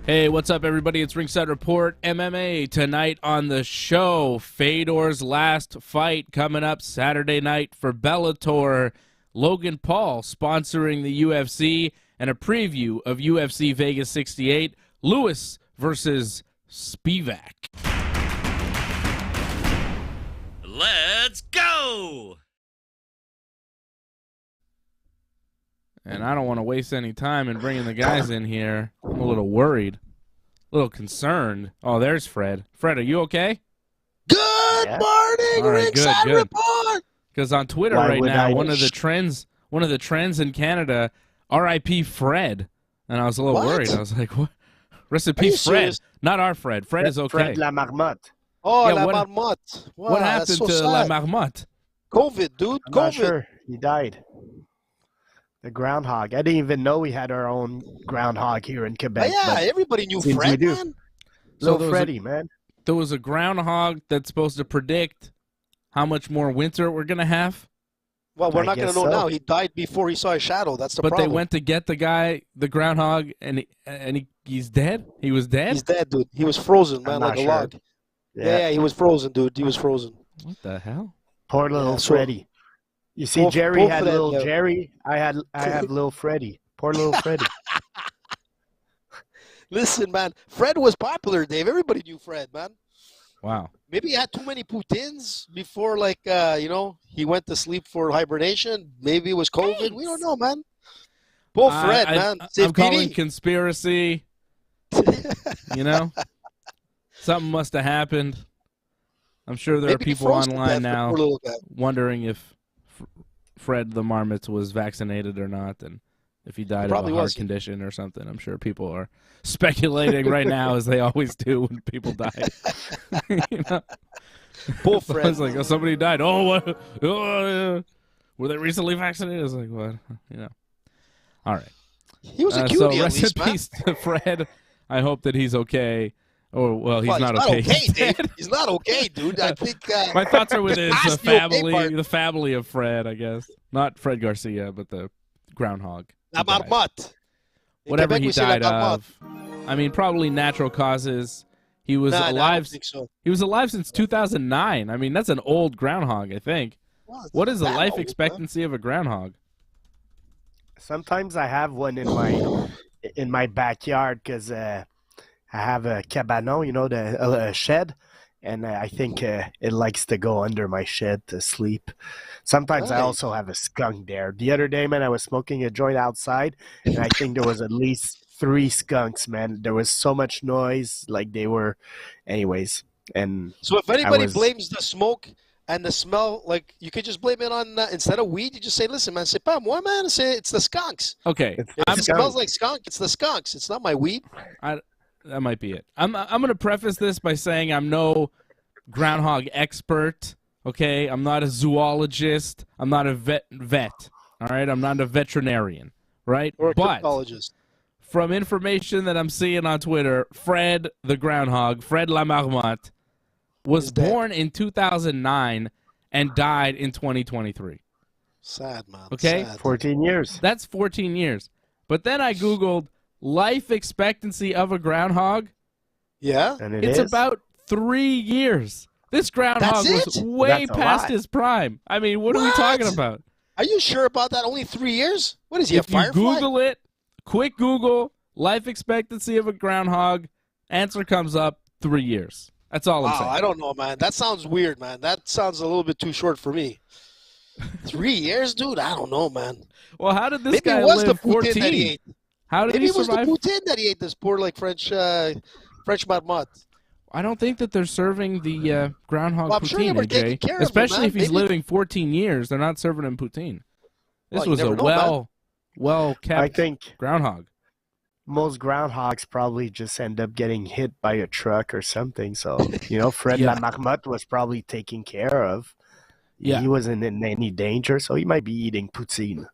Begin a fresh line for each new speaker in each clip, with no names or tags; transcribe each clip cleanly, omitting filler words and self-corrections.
Hey, what's up, everybody? It's Ringside Report MMA. Tonight on the show, Fedor's last fight coming up Saturday night for Bellator. Logan Paul sponsoring the UFC, and a preview of UFC Vegas 68, Lewis versus Spivak.
Let's go!
And I don't want to waste any time in bringing the guys in here. I'm a little worried, a little concerned. Oh, there's Fred. Fred, are you okay?
Good morning,
All right,
Ringside
good.
Report.
Because on Twitter right now, one of the trends in Canada, R.I.P. Fred, and I was a little worried. I was like, "What? Rest in peace, Fred."
Serious?
Not our Fred. Fred is okay.
Fred La Marmotte.
Oh,
Yeah,
La
what-
Marmotte. Wow,
What
that's
happened
so
to La
sad.
Marmotte?
COVID, dude.
I'm not
COVID.
sure. He died. The groundhog. I didn't even know we had our own groundhog here in
But
Quebec.
yeah,
but
everybody knew
seems we
Fred,
do.
man.
So
Little Freddy, man.
There was a groundhog that's supposed to predict how much more winter we're gonna have,
Well, we're
I
not going to
guess
know
so.
now. He died before he saw a shadow. That's the
but
problem.
they went to get the guy, the groundhog, and he's dead. He was dead.
He's dead, dude. He was frozen, man,
I'm
like
not
a
sure.
log. Yeah, he was frozen, dude. He was frozen.
What the hell?
Poor little
Yeah, so-
Freddy. You see,
Both-
Jerry
both
had
of them,
little
yeah.
Jerry. I have little Freddy. Poor little Freddy.
Listen, man. Fred was popular, Dave. Everybody knew Fred, man.
Wow.
Maybe he had too many poutines before, like, he went to sleep for hibernation. Maybe it was COVID. We don't know, man. Poor Fred, man.
I'm calling
Safety.
conspiracy. You know, something must have happened. I'm sure there are
Maybe he
people
froze to
online
death, the
now
poor little guy.
wondering if Fred the Marmot was vaccinated or not, and if he died of a
Probably
heart
wasn't.
condition or something. I'm sure people are speculating right now, as they always do when people die. You know?
Poor Fred.
It's like, oh, somebody died. Oh, what? Oh, were they recently vaccinated? It's like, what? You know. All right.
He was a
So
cutie, at
rest
least,
in
man.
peace to Fred. I hope that he's okay. Oh, well, he's
Well,
not okay. He's
Dave.
dead.
He's not okay, dude. I think
My thoughts are with his
That's the okay
family,
part.
the family of Fred, I guess. Not Fred Garcia, but the groundhog.
La
who died.
Marmotte. In
Whatever
Quebec,
he
we say La
died
Marmotte.
of. I mean, probably natural causes. He was
Nah, I
alive.
don't think so.
He was alive since 2009. I mean, that's an old groundhog, I think.
Well, it's
What is the
that
life
old, man.
expectancy of a groundhog?
Sometimes I have one in my backyard because I have a cabanon, you know, a shed, and I think it likes to go under my shed to sleep. Sometimes I
Nice.
also have a skunk there. The other day, man, I was smoking a joint outside, and I think there was at least 3 skunks, man. There was so much noise, like they were, anyways. And
So if anybody
was-
blames the smoke and the smell, like, you could just blame it on, instead of weed, you just say, listen, man, c'est pas moi, man. Say it's the skunks.
Okay,
it's
If
the
it smells
skunk.
like skunk, it's the skunks. It's not my weed.
that might be it. I'm going to preface this by saying I'm no groundhog expert. Okay, I'm not a zoologist. I'm not a vet. All right, I'm not a veterinarian. Right,
Or a
but
cryptologist.
from information that I'm seeing on Twitter, Fred the groundhog, Fred La Marmotte, was
He's dead.
born in 2009 and died in 2023.
Sad, man.
Okay.
Sad.
14 years.
That's 14 years. But then I Googled life expectancy of a groundhog.
Yeah?
And it
It's
is.
about 3 years. This groundhog
That's
was
it?
way
That's a
past
lot.
his prime. I mean, what are we
What?
talking about?
Are you sure about that? Only 3 years? What is he,
If
a
you
firefly?
Google it, quick Google, life expectancy of a groundhog, answer comes up 3 years. That's all I'm
Wow,
saying.
I don't know, man. That sounds weird, man. That sounds a little bit too short for me. 3 years, dude? I don't know, man.
Well, how did this
Maybe
guy
it was the
live
poutine that he
14?
ate.
How did
Maybe
he
it was the
survive?
poutine that he ate, this poor, like, French marmotte.
I don't think that they're serving the groundhog
Well, I'm sure they
poutine,
were taking
AJ.
care of him,
Especially
man.
if he's
Maybe-
living 14 years, they're not serving him poutine. This
Well, you
was a
never know, man.
well-kept
I think
groundhog.
most groundhogs probably just end up getting hit by a truck or something. So, you know, Fred
Yeah.
La Marmotte was probably taken care of.
Yeah.
He wasn't in any danger, so he might be eating poutine.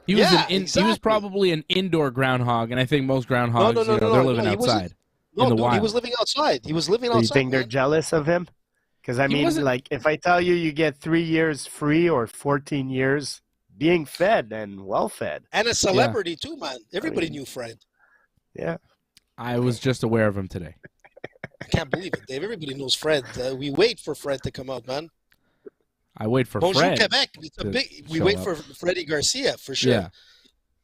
He was
Yeah,
he was
exactly.
probably an indoor groundhog, and I think most groundhogs,
no,
they're living
he wasn't-
outside
No,
in the
dude,
wild.
he was living outside. He was living
Do you
outside.
think they're
man.
jealous of him? Because, I
He
mean,
wasn't-
like, if I tell you you get 3 years free or 14 years being fed and well-fed,
And a celebrity, too, man. Everybody knew Fred.
yeah.
I was just aware of him today.
I can't believe it, Dave. Everybody knows Fred. We wait for Fred to come out, man.
I wait for
Bonjour
Fred.
Quebec. We wait for Freddie Garcia for sure.
Yeah.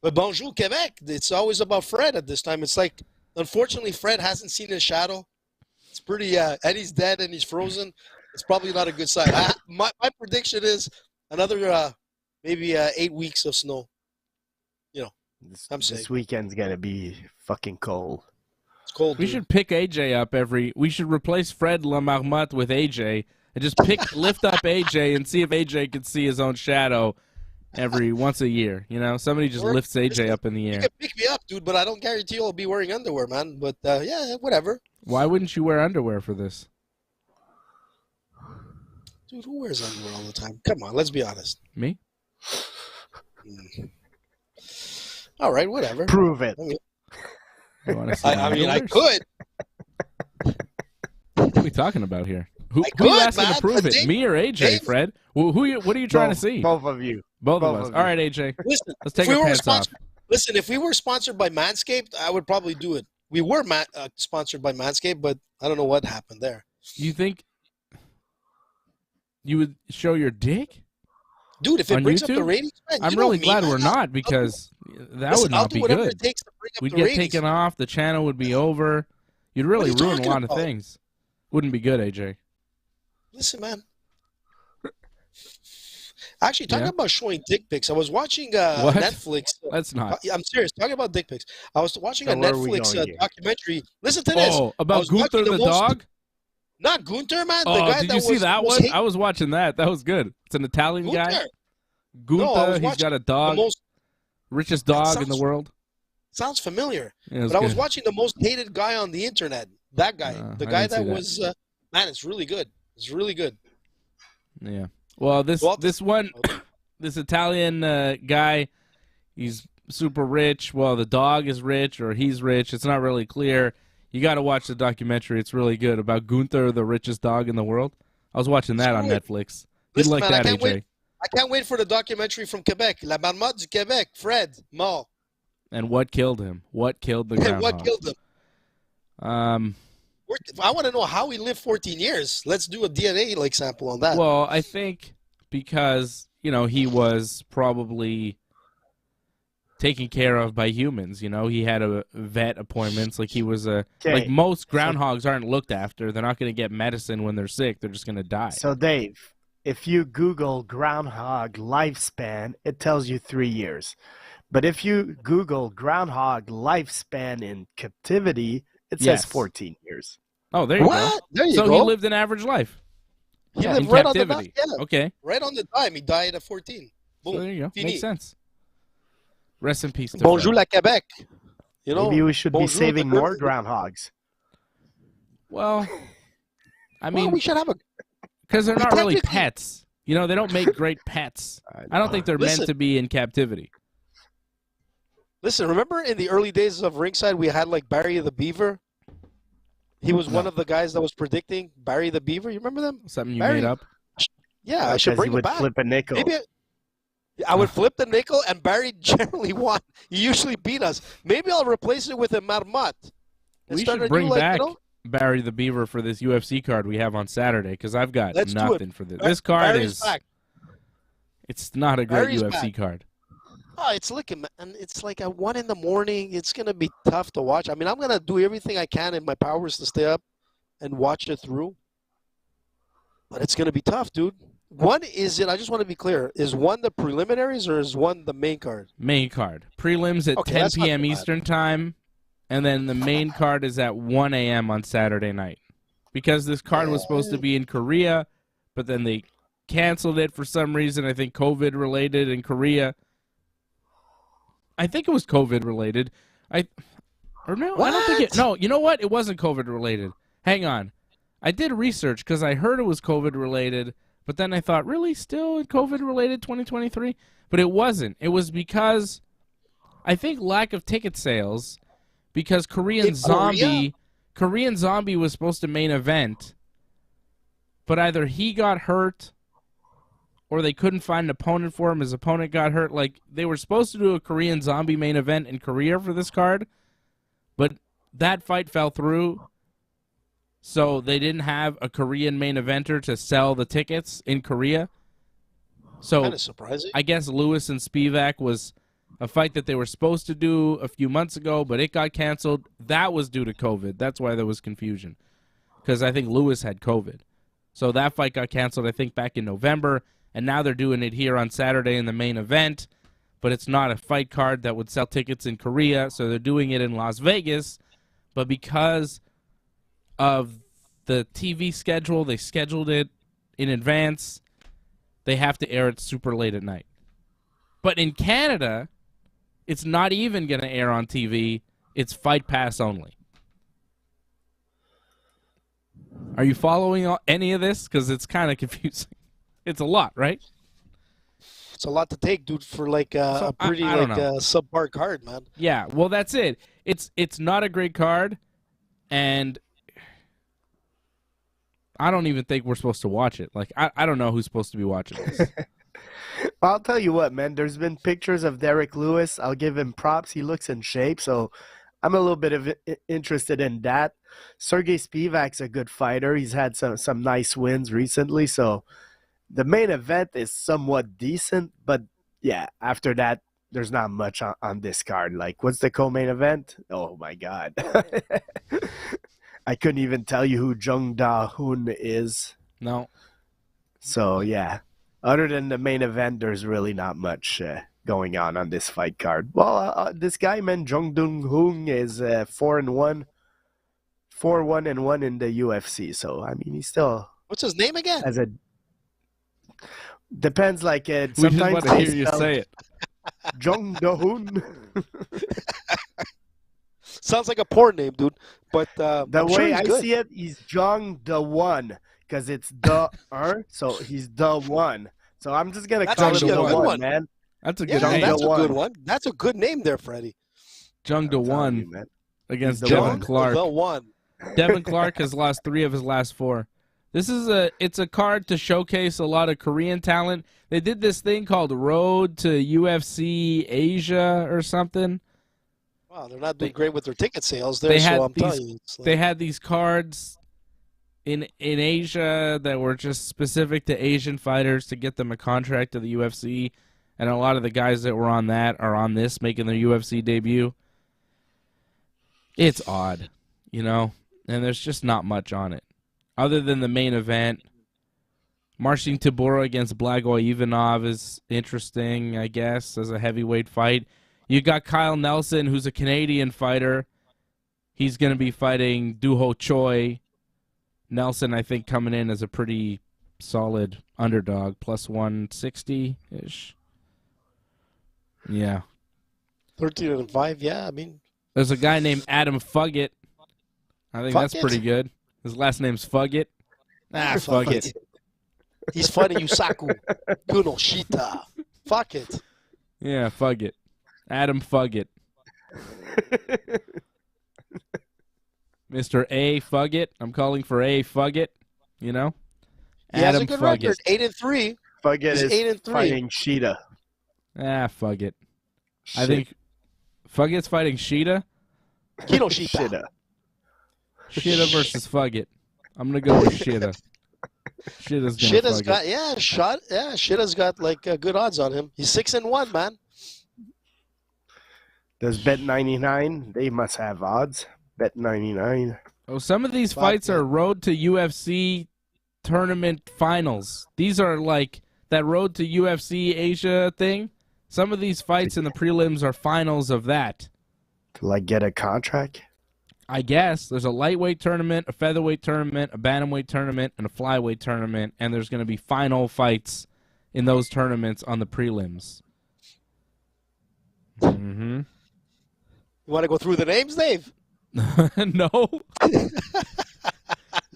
But Bonjour Quebec. It's always about Fred at this time. It's like, unfortunately, Fred hasn't seen his shadow. It's pretty, and he's dead and he's frozen. It's probably not a good sign. My prediction is another maybe 8 weeks of snow. You know,
this weekend's gonna be fucking cold.
It's cold.
We should pick AJ up we should replace Fred Lamarmotte with AJ and just lift up AJ and see if AJ can see his own shadow once a year. You know, somebody just lifts AJ up in the air.
You can pick me up, dude, but I don't guarantee I'll be wearing underwear, man. But yeah, whatever.
Why wouldn't you wear underwear for this?
Dude, who wears underwear all the time? Come on, let's be honest.
Me?
All right, whatever.
Prove it.
I mean, I could.
What are we talking about here? Who
could,
you asking
man.
to prove it? Me or AJ,
Dave?
Fred? What are you trying to see?
Both of you.
Both of us. All right, AJ.
Listen,
Let's take our pants off.
Listen, if we were sponsored by Manscaped, I would probably do it. We were sponsored by Manscaped, but I don't know what happened there.
You think you would show your dick?
Dude, if it
on
brings
YouTube?
up the ratings, man,
I'm really glad we're not, because that would not be good. We'd get taken off. The channel would be over. You'd really ruin a lot of things. Wouldn't be good, AJ.
Listen, man. Actually, talking about showing dick pics, I was watching Netflix.
That's not.
I'm serious. Talking about dick pics. I was watching a Netflix documentary. Listen to this.
Oh, about Gunther the dog?
Not Gunther, man.
Oh,
the guy
did
that
you see
was
that one? I was watching that. That was good. It's an Italian guy. Gunther, he's got a dog. Richest dog in the world.
Sounds familiar.
Yeah,
but I was watching the most hated guy on the internet. That guy. The guy that was, man, it's really good. It's really good.
Yeah. Well, this Italian guy, he's super rich. Well, the dog is rich, or he's rich. It's not really clear. You got to watch the documentary. It's really good, about Gunther, the richest dog in the world. I was watching that on Netflix. You'd like that, AJ.
I can't wait for the documentary from Quebec. La Marmotte du Québec. Fred, mort.
And what killed him? What killed the groundhog?
What killed him? I want to know how he lived 14 years. Let's do a DNA sample on that.
Well, I think because, he was probably taken care of by humans. He had a vet appointments. Like, he was like most groundhogs aren't looked after. They're not going to get medicine when they're sick. They're just going to die.
So, Dave, if you Google groundhog lifespan, it tells you 3 years. But if you Google groundhog lifespan in captivity, it says 14 years.
Oh, there you go.
There you
go.
So
he lived in average life.
He lived
in
right
captivity.
on the dime. Yeah.
Okay.
Right on the dime. He died at 14. Boom.
So there you go.
Fini.
Makes sense. Rest in peace. To
Bonjour
Fred.
la Québec.
Maybe we should be saving more groundhogs.
Well, I mean,
we should have
because they're not really pets. They don't make great pets. I don't think they're meant to be in captivity.
Listen, remember in the early days of Ringside, we had Barry the Beaver? He was one of the guys that was predicting Barry the Beaver. You remember them?
Something you made up?
Yeah, I should bring him back.
Flip a nickel.
Maybe I would flip the nickel, and Barry generally won. He usually beat us. Maybe I'll replace it with a Marmotte.
We should bring back Barry the Beaver for this UFC card we have on Saturday, because I've got nothing for this. This card it's not a great UFC card.
Oh, it's looking, and it's like at 1 in the morning. It's gonna be tough to watch. I mean, I'm gonna do everything I can in my powers to stay up and watch it through. But it's gonna be tough, dude. I just want to be clear. Is one the preliminaries or is one the main card?
Main card. Prelims at 10 p.m. Eastern time, and then the main card is at 1 a.m. on Saturday night. Because this card was supposed to be in Korea, but then they canceled it for some reason. I think COVID related in Korea. I think it was COVID related. I don't think it. No, you know what? It wasn't COVID related. Hang on. I did research because I heard it was COVID related, but then I thought, really, still COVID related 2023? But it wasn't. It was because I think lack of ticket sales, because Korean Zombie was supposed to main event, but either he got hurt or they couldn't find an opponent for him. His opponent got hurt. Like, they were supposed to do a Korean Zombie main event in Korea for this card, but that fight fell through, so they didn't have a Korean main eventer to sell the tickets in Korea. So
Kind of surprising.
I guess Lewis and Spivak was a fight that they were supposed to do a few months ago, but it got canceled. That was due to COVID. That's why there was confusion, because I think Lewis had COVID. So that fight got canceled, I think, back in November, and now they're doing it here on Saturday in the main event, but it's not a fight card that would sell tickets in Korea, so they're doing it in Las Vegas. But because of the TV schedule, they scheduled it in advance, they have to air it super late at night. But in Canada, it's not even going to air on TV. It's Fight Pass only. Are you following any of this? Because it's kind of confusing. It's a lot, right?
It's a lot to take, dude, for like a pretty
I don't know.
subpar card, man.
Yeah, well, that's it. It's not a great card, and I don't even think we're supposed to watch it. Like, I don't know who's supposed to be watching this.
I'll tell you what, man. There's been pictures of Derek Lewis. I'll give him props. He looks in shape, so I'm a little bit of interested in that. Sergey Spivak's a good fighter. He's had some nice wins recently, so the main event is somewhat decent. But yeah, after that, there's not much on this card. Like, what's the co-main event? Oh my God, I couldn't even tell you who Jung Da-hoon is.
No.
So yeah, other than the main event, there's really not much going on this fight card. Well, this guy, man, Jung Da-hoon is 4-1 in the UFC. So I mean, he's still.
What's his name again?
As a depends. Like
We just
sometimes
want to hear you say it.
Jung Da-hoon.
Sounds like a porn name, dude. But
The
I'm sure
way
he's
I
good.
see it, he's Jung Da-one because it's the so he's the one. So I'm just gonna
That's
call him
actually
the
a good
one,
one.
man.
That's a
Yeah,
good name.
that's a
Da-one.
good one. That's a good name there, Freddie.
Jung
I'm telling
Da-one
you, man.
against
He's the
Devin
one.
Clark.
The one.
Devin Clark has lost 3 of his last 4. This is it's a card to showcase a lot of Korean talent. They did this thing called Road to UFC Asia or something.
Wow, they're not doing great with their ticket sales there,
They had
so I'm
these-
telling you. It's like,
They had these cards in Asia that were just specific to Asian fighters to get them a contract to the UFC, and a lot of the guys that were on that are on this, making their UFC debut. It's odd, you know, and there's just not much on it. Other than the main event, Marcin Tybura against Blagoy Ivanov is interesting, I guess, as a heavyweight fight. You got Kyle Nelson, who's a Canadian fighter. He's going to be fighting Doo-Ho Choi. Nelson, I think, coming in as a pretty solid underdog, plus 160-ish. Yeah.
13-5, yeah, I mean,
There's a guy named Adam Fuggett. I think that's
Fuggett?
pretty good. His last name's Fuggett. Fuck it.
He's fighting Yusaku Kunoshita. Fuck it.
Yeah, Fuggett. Adam Fuggett. Mr. A. Fuggett. I'm calling for A. Fuggett. You know?
He has a
Adam
good
Fuggett.
record, 8-3.
Fuggett
He's
is
8-3.
fighting Sheeta.
Fuggett. I think Fuggett's fighting Sheeta.
Kinoshita.
Sheeta versus Fuggett. I'm going to go with Sheeta. Sheeta's going to
Shita's
Fuggett.
got Shita's got like good odds on him. He's 6-1, man.
Does Bet99? They must have odds. Bet99.
Oh, some of these
Fuck
fights
it.
are road to UFC tournament finals. These are like that road to UFC Asia thing. Some of these fights in the prelims are finals of that.
To like get a contract?
I guess there's a lightweight tournament, a featherweight tournament, a bantamweight tournament, and a flyweight tournament, and there's going to be final fights in those tournaments on the prelims. Mm-hmm.
You want to go through the names, Dave?
No.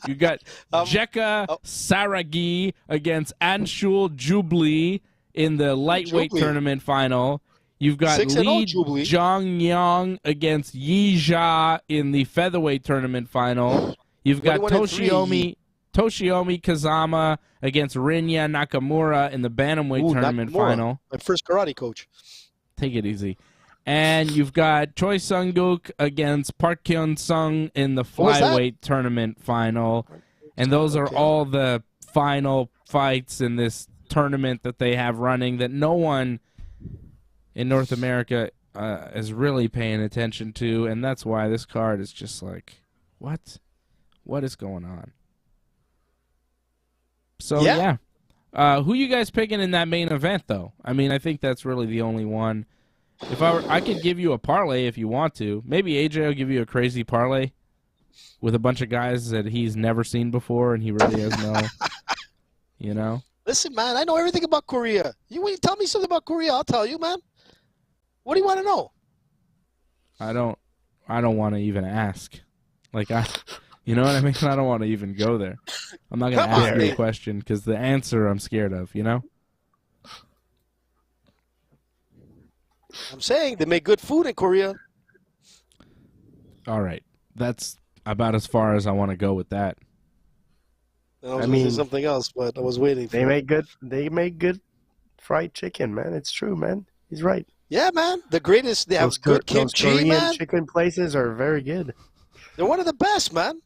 You got
Um,
Jekka Saragi against Anshul Jubli in the lightweight
Jubli.
tournament final. You've got
6-0
Lee
Jubli.
Jongyang against Yi Jia in the featherweight tournament final. You've got
21-3.
Toshiomi Kazama against Rinya Nakamura in the bantamweight
Ooh,
tournament
Nakamura,
final.
my first karate coach.
Take it easy. And you've got Choi Sung-gook against Park Kyun-sung in the
What was that?
flyweight tournament final. And those are all the final fights in this tournament that they have running that no one in North America is really paying attention to. And that's why this card is just like, what? What is going on? So, yeah. Who you guys picking in that main event, though? I mean, I think that's really the only one. If I could give you a parlay if you want to. Maybe AJ will give you a crazy parlay with a bunch of guys that he's never seen before and he really has no, you know?
Listen, man, I know everything about Korea. You tell me something about Korea, I'll tell you, man. What do you want to know?
I don't want to even ask. Like, you know what I mean? I don't want to even go there. I'm not going to ask you a question because the answer I'm scared of, you know?
I'm saying they make good food in Korea.
All right. That's about as far as I want to go with that.
I was going to say something else, but I was waiting for it.
They make good fried chicken, man. It's true, man. He's right.
Yeah, man. The greatest. They have good kimchi,
those Korean
man.
chicken places are very good.
They're one of the best, man.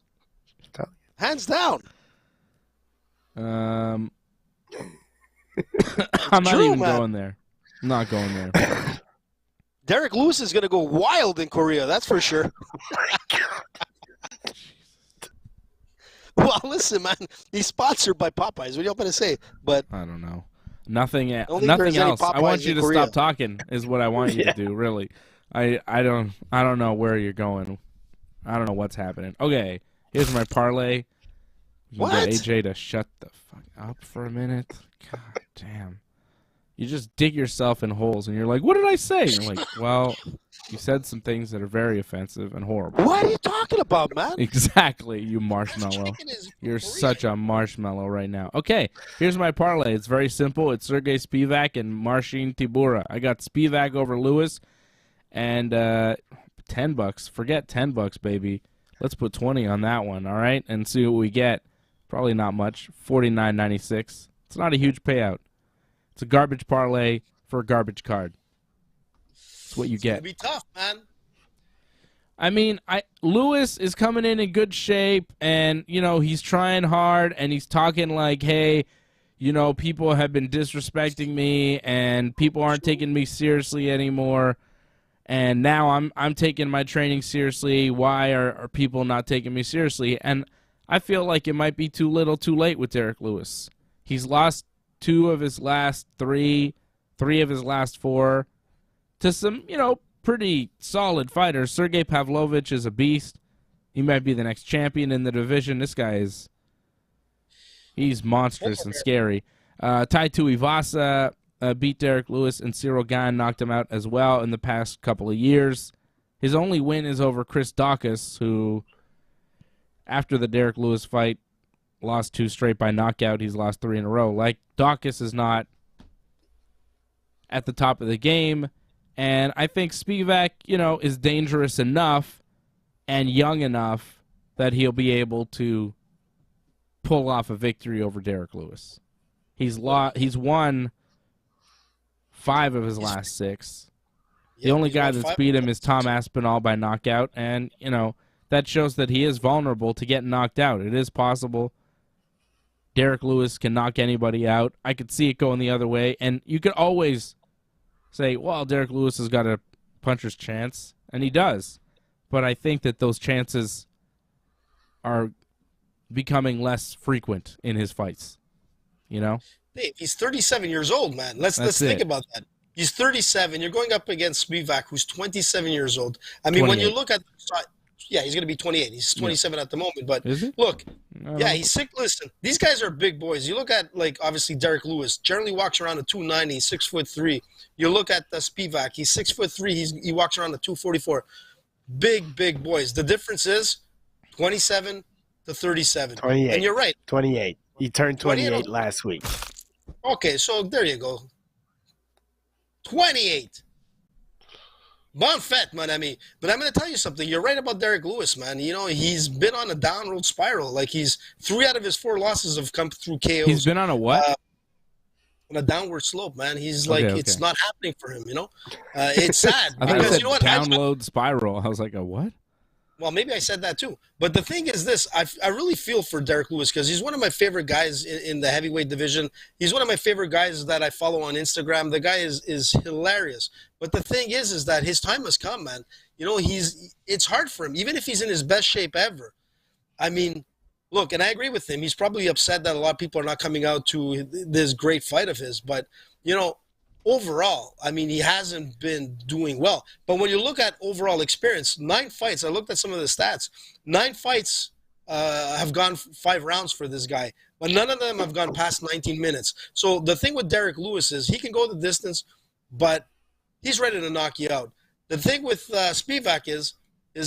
Hands down.
I'm not even going there. I'm not going there.
Derek Lewis is going to go wild in Korea, that's for sure. Well, listen, man, he's sponsored by Popeyes. What are you going to say? But
I don't know. Nothing else.
Popeyes
I want you to
Korea.
stop talking is what I want you to do, really. I don't know where you're going. I don't know what's happening. Okay, here's my parlay. You can get AJ to shut the fuck up for a minute. God damn. You just dig yourself in holes, and you're like, what did I say? And you're like, well, you said some things that are very offensive and horrible.
What are you talking about, man?
Exactly, you marshmallow. You're such a marshmallow right now. Okay, here's my parlay. It's very simple. It's Sergey Spivak and Marcin Tybura. I got Spivak over Lewis, and $10. Forget $10, baby. Let's put 20 on that one, all right? And see what we get. Probably not much. $49.96. It's not a huge payout. It's a garbage parlay for a garbage card. That's what you get.
It's going to be tough, man.
I mean, Lewis is coming in good shape, and, you know, he's trying hard, and he's talking like, hey, you know, people have been disrespecting me, and people aren't taking me seriously anymore, and now I'm taking my training seriously. Why are people not taking me seriously? And I feel like it might be too little too late with Derek Lewis. He's lost 2 of his last 3 of his last 4 to some, you know, pretty solid fighters. Sergey Pavlovich is a beast. He might be the next champion in the division. This guy he's monstrous and scary. Tai Tuivasa beat Derek Lewis, and Cyril Gane knocked him out as well in the past couple of years. His only win is over Chris Daukaus, who, after the Derek Lewis fight, lost 2 straight by knockout. He's lost 3 in a row. Like, Daukaus is not at the top of the game, and I think Spivak, you know, is dangerous enough and young enough that he'll be able to pull off a victory over Derek Lewis. He's won 5 of his last 6. The only guy that's beat him is Tom Aspinall by knockout, and, you know, that shows that he is vulnerable to getting knocked out. It is possible Derek Lewis can knock anybody out. I could see it going the other way, and you could always say, well, Derek Lewis has got a puncher's chance, and he does. But I think that those chances are becoming less frequent in his fights, you know?
Dave, he's 37 years old, man. Let's think about that. He's 37. You're going up against Spivak, who's 27 years old. I mean,
28.
when you look at yeah, he's going to be 28. He's 27 at the moment. But
Is he?
look, yeah, he's sick. Listen, these guys are big boys. You look at, like, obviously Derek Lewis generally walks around at 290, 6'3". You look at Spivak, he's 6'3". He walks around at 244. Big boys. The difference is 27 to 37.
28.
And you're right.
28. He turned 28 last week.
Okay, so there you go. 28. Bon fête, mon ami. But I'm going to tell you something. You're right about Derek Lewis, man. You know, he's been on a downward spiral. Like, 3 out of his 4 losses have come through KOs.
He's been on a what?
on a downward slope, man. He's like,
Okay.
it's not happening for him, you know? It's sad.
I thought you
because
said
you know what?
download spiral. I was like, a what?
Well, maybe I said that too. But the thing is this, I really feel for Derek Lewis because he's one of my favorite guys in the heavyweight division. He's one of my favorite guys that I follow on Instagram. The guy is hilarious. But the thing is that his time has come, man. You know, it's hard for him, even if he's in his best shape ever. I mean, look, and I agree with him. He's probably upset that a lot of people are not coming out to this great fight of his. But, you know, overall, I mean, he hasn't been doing well. But when you look at overall experience, 9 fights, I looked at some of the stats. 9 fights have gone 5 rounds for this guy, but none of them have gone past 19 minutes. So the thing with Derek Lewis is he can go the distance, but he's ready to knock you out. The thing with Spivak is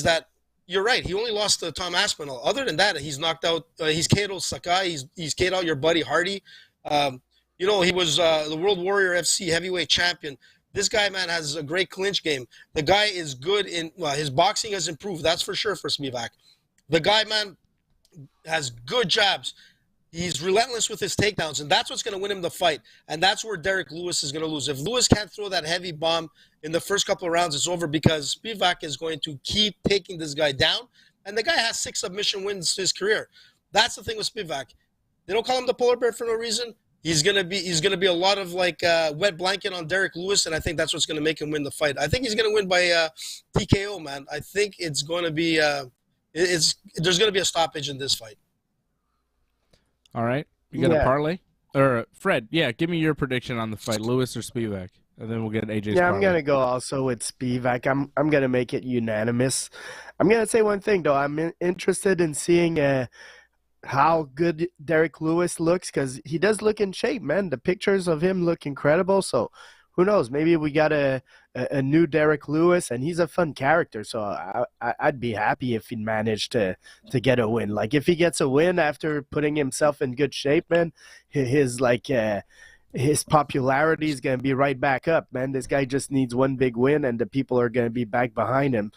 that you're right. He only lost to Tom Aspinall. Other than that, he's knocked out. He's KO'd Sakai. He's KO'd out your buddy Hardy. You know, he was the World Warrior FC heavyweight champion. This guy, man, has a great clinch game. The guy is good in his boxing has improved. That's for sure for Spivak. The guy, man, has good jabs. He's relentless with his takedowns, and that's what's going to win him the fight. And that's where Derek Lewis is going to lose. If Lewis can't throw that heavy bomb in the first couple of rounds, it's over because Spivak is going to keep taking this guy down. And the guy has 6 submission wins to his career. That's the thing with Spivak. They don't call him the polar bear for no reason. He's gonna be a lot of like wet blanket on Derek Lewis, and I think that's what's gonna make him win the fight. I think he's gonna win by TKO, man. I think it's gonna be there's gonna be a stoppage in this fight.
All right. You got a parlay? Or Fred, yeah, give me your prediction on the fight, Lewis or Spivak, and then we'll get AJ's
Yeah,
parlay.
I'm gonna go also with Spivak. I'm gonna make it unanimous. I'm gonna say one thing though. I'm interested in seeing how good Derek Lewis looks because he does look in shape, man. The pictures of him look incredible. So who knows? Maybe we got a new Derek Lewis, and he's a fun character. So I'd be happy if he managed to get a win. Like if he gets a win after putting himself in good shape, man, his popularity is gonna be right back up, man. This guy just needs one big win, and the people are gonna be back behind him.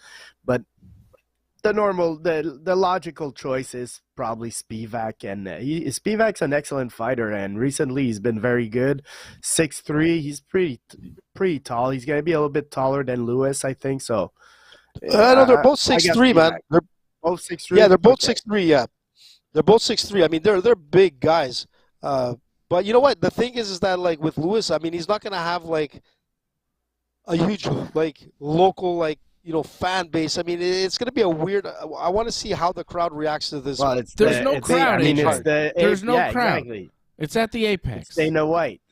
But the logical choice is probably Spivak, and Spivak's an excellent fighter, and recently he's been very good. 6'3", he's pretty tall. He's gonna be a little bit taller than Lewis, I think. So,
No, they're both 6'3", man. They're
both 6'3".
Yeah, they're both 6'3". Yeah, they're both 6'3". I mean, they're big guys. But you know what? The thing is that like with Lewis, I mean, he's not gonna have like a huge like local fan base. I mean, it's going to be a weird. I want to see how the crowd reacts to this.
Well, there's no crowd. There's no crowd.
Exactly.
It's at the Apex.
It's Dana White.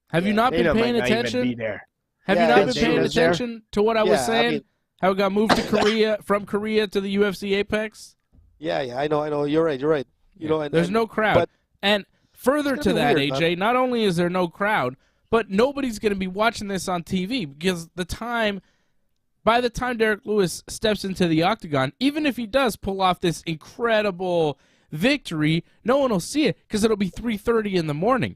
Have you not been paying attention? Have you not been paying attention to what I was saying? I mean, how it got moved to Korea from Korea to the UFC Apex?
Yeah, I know. You're right. You know,
there's no crowd. And further to that, weird, AJ, man. Not only is there no crowd, but nobody's going to be watching this on TV because by the time Derek Lewis steps into the octagon, even if he does pull off this incredible victory, no one will see it because it'll be 3:30 in the morning,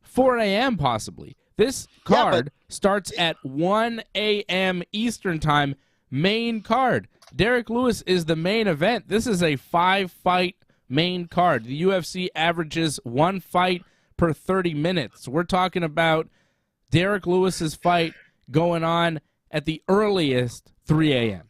4 a.m. possibly. This card starts at 1 a.m. Eastern time, main card. Derek Lewis is the main event. This is a 5-fight main card. The UFC averages 1 fight per 30 minutes. We're talking about Derek Lewis's fight going on at the earliest 3 a.m.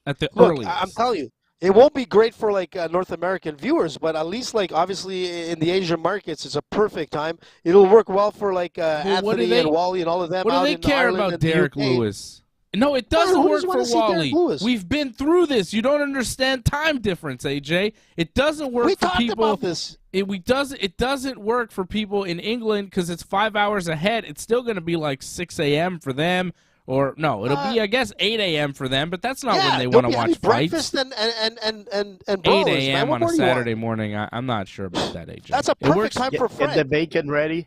At the earliest.
I'm telling you, it won't be great for like North American viewers, but at least like obviously in the Asian markets, it's a perfect time. It'll work well for like Anthony and Wally and all of them.
What do they care about Derek Lewis? No, it doesn't work for Wally. We've been through this. You don't understand time difference, AJ. It doesn't work for people. We talked about this. It doesn't work for people in England because it's 5 hours ahead. It's still going to be like 6 a.m. for them. Or no, it'll be I guess 8 a.m. for them, but that's not when they want to watch fights.
Breakfast and
8 a.m. on a Saturday morning. I'm not sure about that, AJ.
That's a perfect time for Fred.
Get the bacon ready.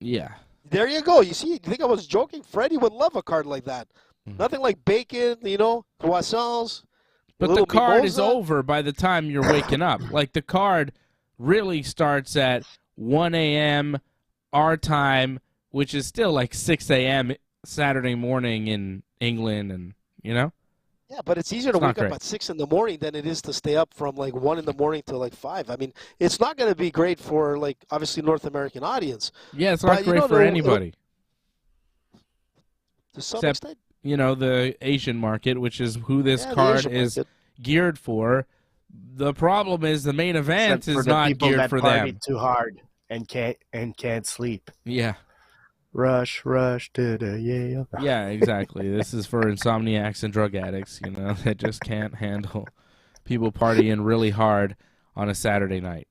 Yeah.
There you go. You see, you think I was joking? Freddie would love a card like that. Nothing like bacon, croissants.
But the card is over by the time you're waking up. Like the card really starts at 1 a.m. our time, which is still like 6 a.m. Saturday morning in England, and
Yeah, but it's easier to
It's not
wake up
great.
at 6 in the morning than it is to stay up from like 1 in the morning to like 5. I mean, it's not going to be great for like obviously North American audience.
Yeah, it's not
But, you
great
know,
for anybody.
To some
Except,
extent,
the Asian market, which is who this
yeah, the
card
Asian
is
market.
geared for. The problem is the main event
Except for
is
the
not
people
geared
that
for
party
them.
too hard and can't sleep.
Yeah.
Rush to the Yale.
Yeah, exactly. This is for insomniacs and drug addicts, that just can't handle people partying really hard on a Saturday night.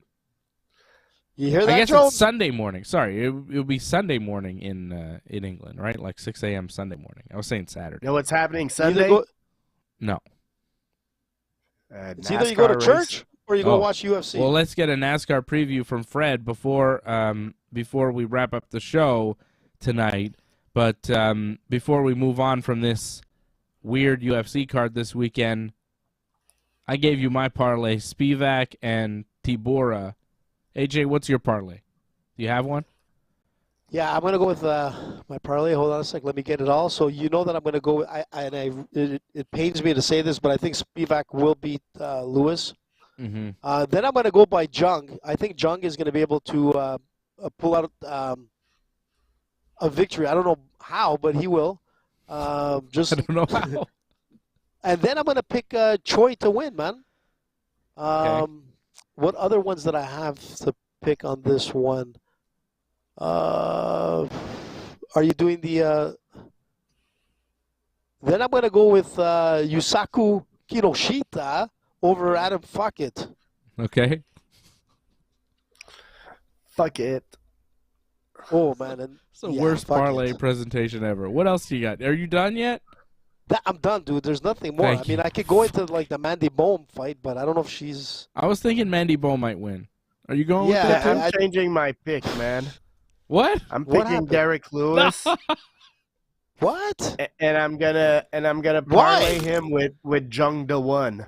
You hear that,
I guess
Joe?
it's Sunday morning. Sorry, it would be Sunday morning in England, right? Like 6 a.m. Sunday morning. I was saying Saturday.
You know what's happening
You either
Sunday?
go-
No.
It's either you go to
NASCAR
church
race.
or you go
Oh.
watch UFC.
Well, let's get a NASCAR preview from Fred before we wrap up the show tonight. But before we move on from this weird UFC card this weekend, I gave you my parlay, Spivak and Tibura. AJ, what's your parlay? Do you have one?
Yeah, I'm going to go with my parlay. Hold on a sec. Let me get it all. So you know that I'm going to go. It pains me to say this, but I think Spivak will beat Lewis.
Mm-hmm.
Then I'm going to go by Jung. I think Jung is going to be able to pull out a victory. I don't know how, but he will. Just
I don't know how.
And then I'm going to pick Choi to win, man.
Okay.
What other ones that I have to pick on this one? Are you doing the? Then I'm going to go with Yusaku Kinoshita over Adam Fuckett.
Okay.
Fuck it.
Oh, man. And,
It's the
yeah,
worst
fuck
parlay
it.
presentation ever. What else do you got? Are you done yet?
I'm done, dude. There's nothing more.
Thank
I mean,
you.
I could go into like the Mandy Bohm fight, but I don't know if she's.
I was thinking Mandy Bowe might win. Are you going
Yeah,
with that too?
I'm changing my pick, man.
What?
I'm
What
picking
happened?
Derek Lewis,
What?
and I'm gonna parlay him with Jung Da One.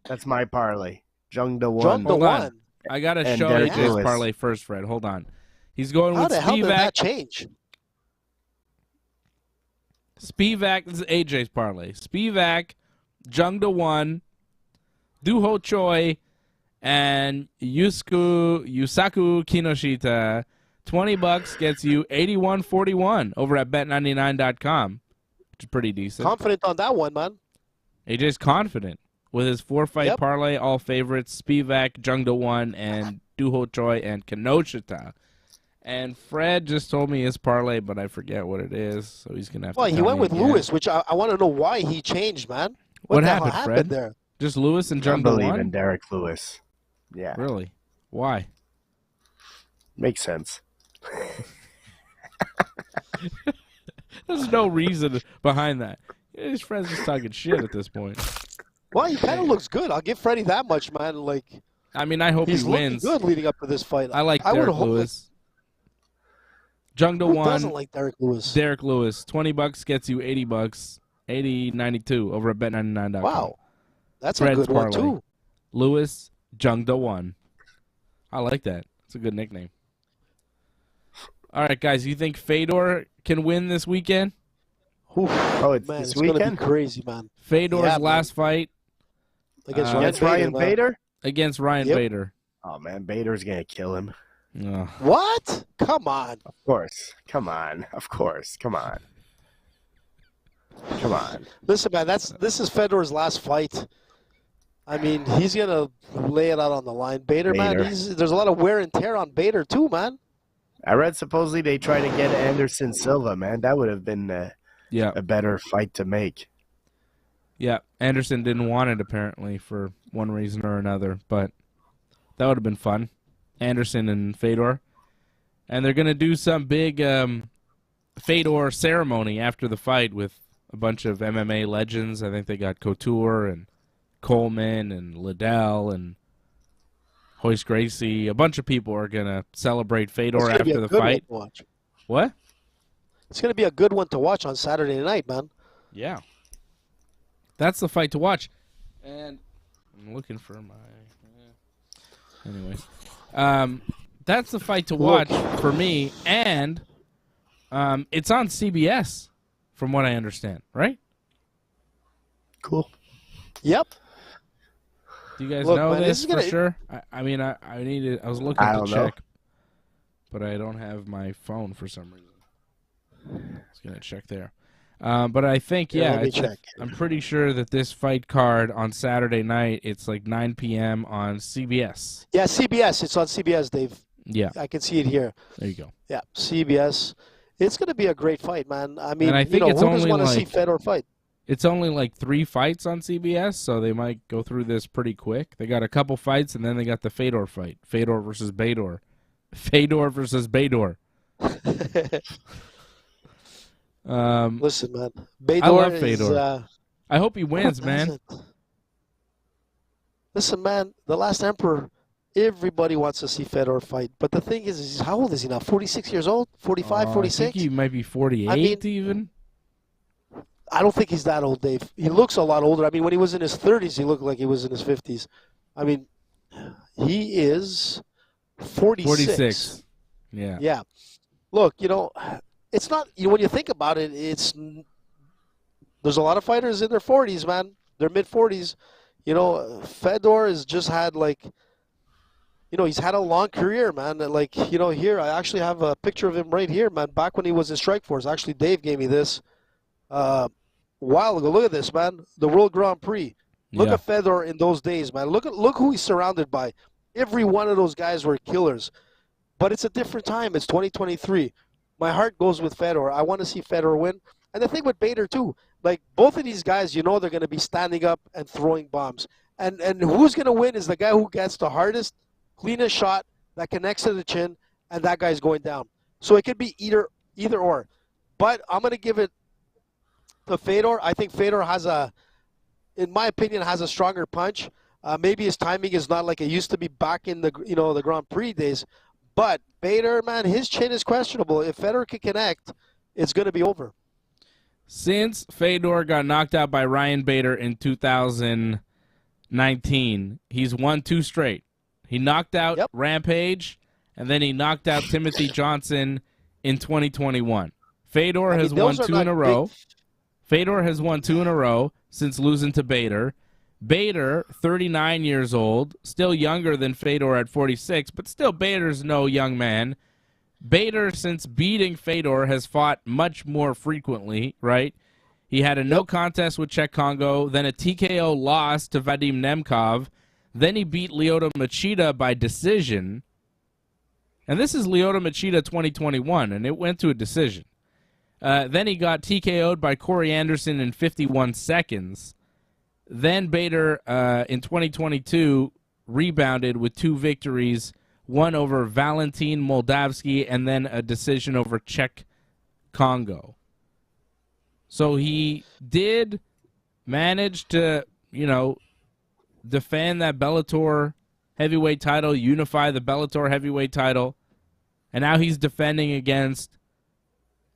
That's my parlay. Jung Da One.
Jung the
Hold on.
one.
I got to
And
show
Derek
AJ's
Lewis.
parlay first, Fred. Hold on. He's going
How
with
the hell did that
Spivak.
change?
Spivak, this is AJ's parlay. Spivak, Jungda 1, Duho Choi, and Yusaku Kinoshita. $20 gets you 81.41 over at bet99.com, which is pretty decent.
Confident on that one, man.
AJ's confident with his 4-fight
Yep.
parlay, all favorites, Spivak, Jungda 1, and Duho Choi, and Kinoshita. And Fred just told me his parlay, but I forget what it is, so he's going to have
Well,
to
he
tell
went
me
with
again.
Lewis, which I want to know why he changed, man.
What
the
happened,
hell
Fred?
happened there?
Just Lewis and
I
Jungda
believe
1?
in Derek Lewis. Yeah,
Really? Why?
makes sense.
There's no reason behind that. His friend's just talking shit at this point.
Well, he kind of looks good. I'll give Freddie that much, man. Like
I mean, I hope
he's
he
looking
wins.
good leading up to this fight.
I like
I would
Derek
hope,
Lewis. Jungda
Who
1,
doesn't like Derek Lewis?
Derek Lewis. $20 gets you $80. 80.92 over at bet99.com.
Wow, that's
Fred's
a good one
parlay.
too.
Lewis, Jungda 1. I like that. It's a good nickname. All right, guys, you think Fedor can win this weekend?
Oof,
Oh, it's
man,
this
it's gonna be
weekend?
crazy, man.
Fedor's
Yeah, man.
last fight
Against
Against
Ryan
Ryan
Bader, man.
Bader?
against Ryan
Yep.
Bader.
Oh man, Bader's gonna kill him.
Ugh.
What? Come on.
Of course. Come on. Of course. Come on. Come on.
Listen, man, this is Fedor's last fight. I mean, he's gonna lay it out on the line. Bader, man,
Bader.
there's a lot of wear and tear on Bader too, man.
I read supposedly they try to get Anderson Silva, man. That would have been
Yeah.
a better fight to make.
Yeah, Anderson didn't want it apparently for one reason or another, but that would have been fun. Anderson and Fedor. And they're going to do some big Fedor ceremony after the fight with a bunch of MMA legends. I think they got Couture and Coleman and Liddell and Hoist Gracie. A bunch of people are going to celebrate
It's
Fedor
gonna be
after
a
the
good
fight.
one to watch.
What?
It's gonna be a good one to watch on Saturday night, man.
Yeah. That's the fight to watch. And I'm looking for my... Anyway. That's the fight to watch for me. And it's on CBS, from what I understand, right?
Cool.
Yep.
Do you guys
Look,
know
man,
this
this is
for
gonna-
sure? I mean, I needed. I was looking
I
to
don't know.
check, but I don't have my phone for some reason. I was gonna check there. But I think,
Here,
yeah,
let me check.
I'm pretty sure that this fight card on Saturday night, it's like 9 p.m. on CBS.
Yeah, CBS. It's on CBS, Dave.
Yeah,
I can see it here.
there you go.
Yeah, CBS. It's going to be a great fight, man. I mean,
And I think
who
it's
doesn't
only
want to see
like-
Fedor fight?
It's only like 3 fights on CBS, so they might go through this pretty quick. They got a couple fights, and then they got the Fedor fight. Fedor versus Bador. Fedor versus Bador.
Listen, man. Bador
I love
is,
Fedor. I hope he wins, man.
Listen, man. The Last Emperor. Everybody wants to see Fedor fight, but the thing is how old is he now? 46 years old? 45,
I
46?
think he might be 48
I mean-
even.
I don't think he's that old, Dave. He looks a lot older. I mean, when he was in his 30s, he looked like he was in his 50s. I mean, he is 46.
46. Yeah.
Yeah. Look, it's not, when you think about it, there's a lot of fighters in their 40s, man. They're mid-40s. Fedor has just had, he's had a long career, man. Here, I actually have a picture of him right here, man, back when he was in Strikeforce. Actually, Dave gave me this a while ago. Look at this, man. The World Grand Prix. Look
Yeah.
at Fedor in those days, man. Look who he's surrounded by. Every one of those guys were killers. But it's a different time. It's 2023. My heart goes with Fedor. I want to see Fedor win. And the thing with Bader, too, both of these guys, they're going to be standing up and throwing bombs. And who's going to win is the guy who gets the hardest, cleanest shot that connects to the chin, and that guy's going down. So it could be either or. But I'm going to give it to Fedor. I think Fedor in my opinion, has a stronger punch. Maybe his timing is not like it used to be back in the the Grand Prix days. But Bader, man, his chin is questionable. If Fedor can connect, it's going to be over.
Since Fedor got knocked out by Ryan Bader in 2019, he's won 2 straight. He knocked out Rampage, and then he knocked out Timothy Johnson in 2021. Fedor has won 2 in a row. Fedor has won 2 in a row since losing to Bader. Bader, 39 years old, still younger than Fedor at 46, but still Bader's no young man. Bader, since beating Fedor, has fought much more frequently, right? He had a no contest with Czech Congo, then a TKO loss to Vadim Nemkov, then he beat Lyoto Machida by decision. And this is Lyoto Machida 2021, and it went to a decision. Then he got TKO'd by Corey Anderson in 51 seconds. Then Bader, in 2022, rebounded with 2 victories, one over Valentin Moldavsky and then a decision over Czech Congo. So he did manage to, defend that Bellator heavyweight title, unify the Bellator heavyweight title, and now he's defending against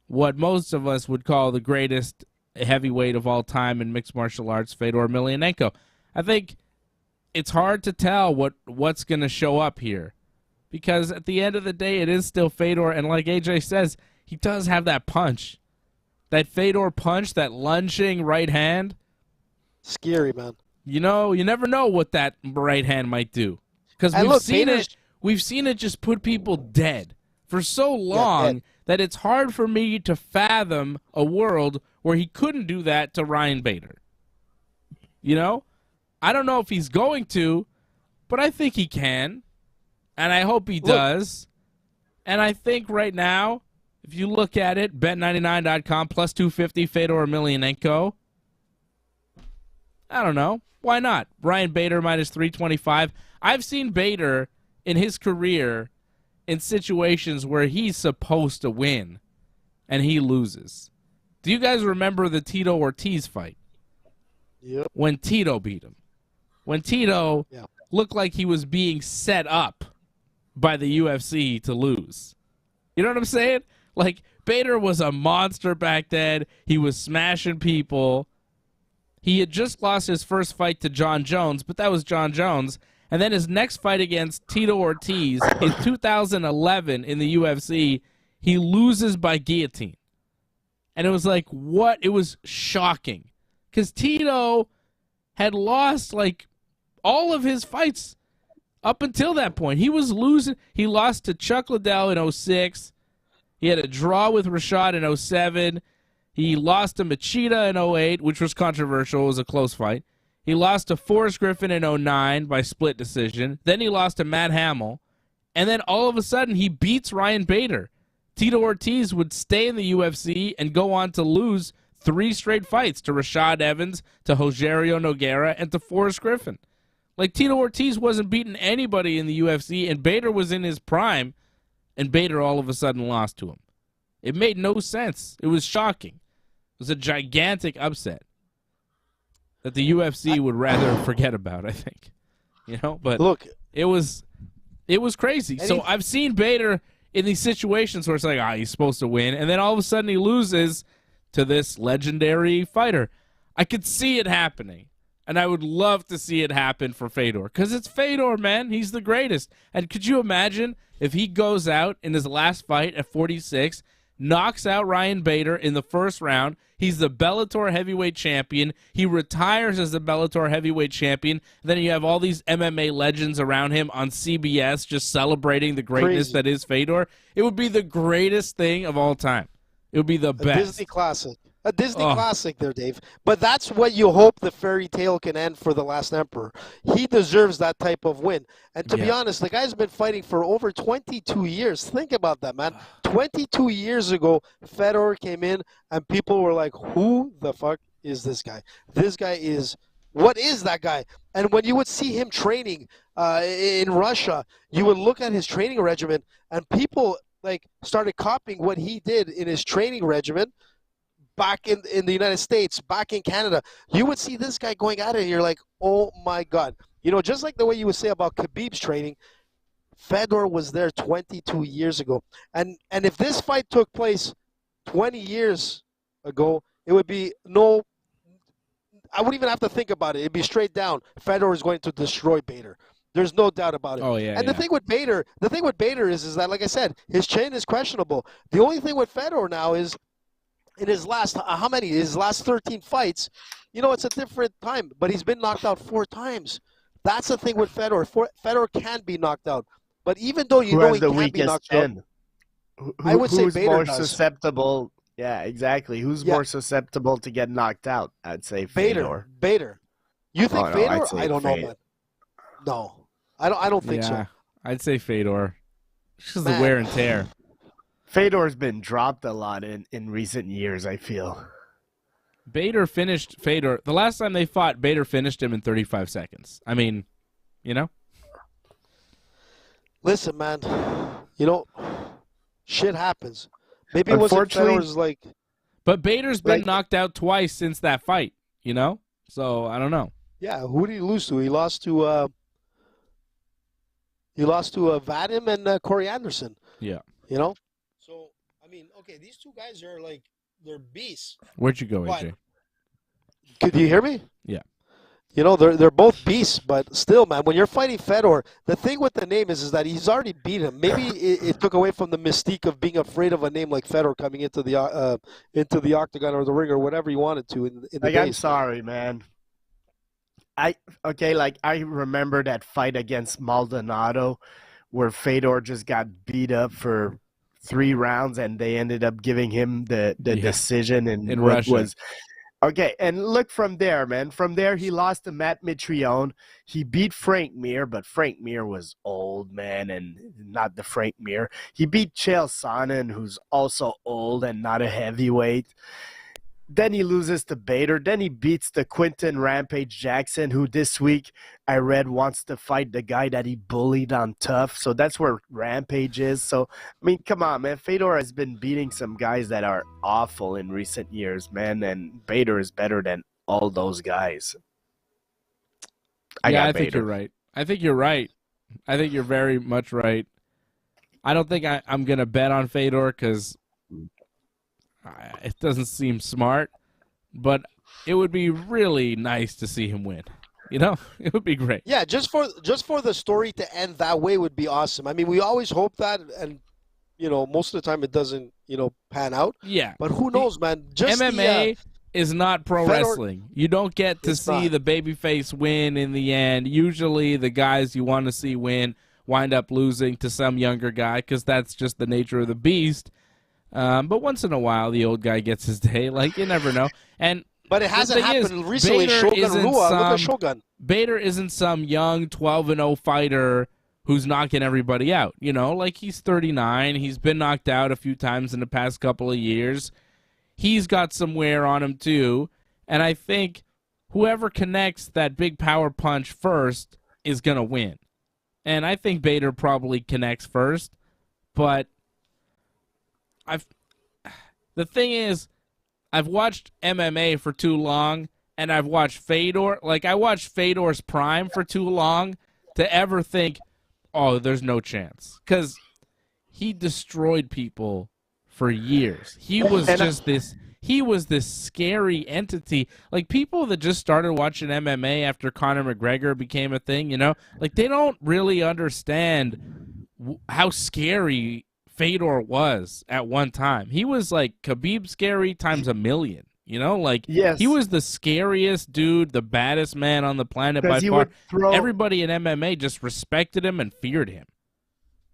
what most of us would call the greatest heavyweight of all time in mixed martial arts, Fedor Emelianenko. I think it's hard to tell what's going to show up here because at the end of the day, it is still Fedor, and like AJ says, he does have that punch. That Fedor punch, that lunging right hand.
Scary, man.
You never know what that right hand might do because we've seen it just put people dead for so long that it's hard for me to fathom a world where he couldn't do that to Ryan Bader. I don't know if he's going to, but I think he can, and I hope he does. And I think right now, if you look at it, bet99.com, plus 250, Fedor Emelianenko. I don't know. Why not? Ryan Bader minus 325. I've seen Bader in his career in situations where he's supposed to win, and he loses. Do you guys remember the Tito Ortiz fight?
Yep.
When Tito beat him. When Tito looked like he was being set up by the UFC to lose. You know what I'm saying? Like, Bader was a monster back then. He was smashing people. He had just lost his first fight to John Jones, but that was John Jones. And then his next fight against Tito Ortiz in 2011 in the UFC, he loses by guillotine. And it was like, what? It was shocking. Because Tito had lost like all of his fights up until that point. He was losing. He lost to Chuck Liddell in 06. He had a draw with Rashad in 07. He lost to Machida in 08, which was controversial. It was a close fight. He lost to Forrest Griffin in 09 by split decision. Then he lost to Matt Hamill. And then all of a sudden, he beats Ryan Bader. Tito Ortiz would stay in the UFC and go on to lose 3 straight fights to Rashad Evans, to Rogerio Nogueira, and to Forrest Griffin. Like, Tito Ortiz wasn't beating anybody in the UFC, and Bader was in his prime, and Bader all of a sudden lost to him. It made no sense. It was shocking. It was a gigantic upset that the UFC would rather forget about, I think. You know, but
look,
it was crazy. So I've seen Bader in these situations where it's like, he's supposed to win, and then all of a sudden he loses to this legendary fighter. I could see it happening, and I would love to see it happen for Fedor, because it's Fedor, man. He's the greatest. And could you imagine if he goes out in his last fight at 46, knocks out Ryan Bader in the first round? He's the Bellator heavyweight champion. He retires as the Bellator heavyweight champion. Then you have all these MMA legends around him on CBS just celebrating the greatness that is Fedor. It would be the greatest thing of all time. It would be the best.
A Disney classic. A Disney classic there, Dave. But that's what you hope the fairy tale can end for The Last Emperor. He deserves that type of win. And to be honest, the guy's been fighting for over 22 years. Think about that, man. 22 years ago, Fedor came in, and people were like, who the fuck is this guy? This guy is – what is that guy? And when you would see him training in Russia, you would look at his training regimen, and people like started copying what he did in his training regimen back in the United States, back in Canada. You would see this guy going at it, and you're like, oh, my God. You know, just like the way you would say about Khabib's training, Fedor was there 22 years ago. And if this fight took place 20 years ago, it would be no – I wouldn't even have to think about it. It'd be straight down. Fedor is going to destroy Bader. There's no doubt about it.
Oh, yeah,
and the thing with Bader is that, like I said, his chin is questionable. The only thing with Fedor now is – in his last, his last 13 fights, you know, it's a different time, but he's been knocked out 4 times. That's the thing with Fedor. Fedor can be knocked out. But even though you know he can be knocked out, I would say Bader
more
does.
Susceptible? Yeah, exactly. Who's more susceptible to get knocked out? I'd say Fedor.
Bader. You think Fedor? I don't know, man. No. I don't think so.
I'd say Fedor. Just the wear and tear.
Fedor's been dropped a lot in recent years, I feel.
Bader finished Fedor. The last time they fought, Bader finished him in 35 seconds. I mean, you know?
Listen, man. You know, shit happens. Maybe it wasn't Fedor's like...
But Bader's been knocked out twice since that fight, you know? So, I don't know.
Yeah, who did he lose to? He lost to Vadim and Corey Anderson.
Yeah.
You know? So, I mean, okay, these two guys are like, they're beasts.
Where'd you go, AJ?
Could you hear me?
Yeah.
You know, they're both beasts, but still, man, when you're fighting Fedor, the thing with the name is that he's already beat him. Maybe it took away from the mystique of being afraid of a name like Fedor coming into the octagon or the ring or whatever you wanted to in the days.
I'm sorry, man. I remember that fight against Maldonado where Fedor just got beat up for 3 rounds and they ended up giving him the decision in what
Russia.
Okay, and look from there, man. From there, he lost to Matt Mitrione. He beat Frank Mir, but Frank Mir was old, man, and not the Frank Mir. He beat Chael Sonnen, who's also old and not a heavyweight. Then he loses to Bader. Then he beats the Quinton Rampage Jackson, who this week I read wants to fight the guy that he bullied on Tough. So that's where Rampage is. So, I mean, come on, man. Fedor has been beating some guys that are awful in recent years, man. And Bader is better than all those guys.
I think you're right. I think you're right. I think you're very much right. I don't think I'm going to bet on Fedor because it doesn't seem smart, but it would be really nice to see him win. You know, it would be great.
Yeah, just for the story to end that way would be awesome. I mean, we always hope that, and you know, most of the time it doesn't, you know, pan out.
Yeah,
but who knows, man? Just
MMA is not pro wrestling. You don't get to see the babyface win in the end. Usually the guys you want to see win wind up losing to some younger guy because that's just the nature of the beast. But once in a while, the old guy gets his day. Like, you never know.
But it hasn't happened recently. Shogun Rua, look at Shogun.
Bader isn't some young 12-0 fighter who's knocking everybody out. You know, like he's 39. He's been knocked out a few times in the past couple of years. He's got some wear on him too. And I think whoever connects that big power punch first is going to win. And I think Bader probably connects first. But the thing is, I've watched MMA for too long, and I've watched Fedor. Like, I watched Fedor's prime for too long to ever think, oh, there's no chance. Because he destroyed people for years. He was this scary entity. Like, people that just started watching MMA after Conor McGregor became a thing, you know? Like, they don't really understand how scary Fedor was at one time. He was like Khabib scary times a million, you know? Like,
yes.
He was the scariest dude, the baddest man on the planet by far. Everybody in MMA just respected him and feared him.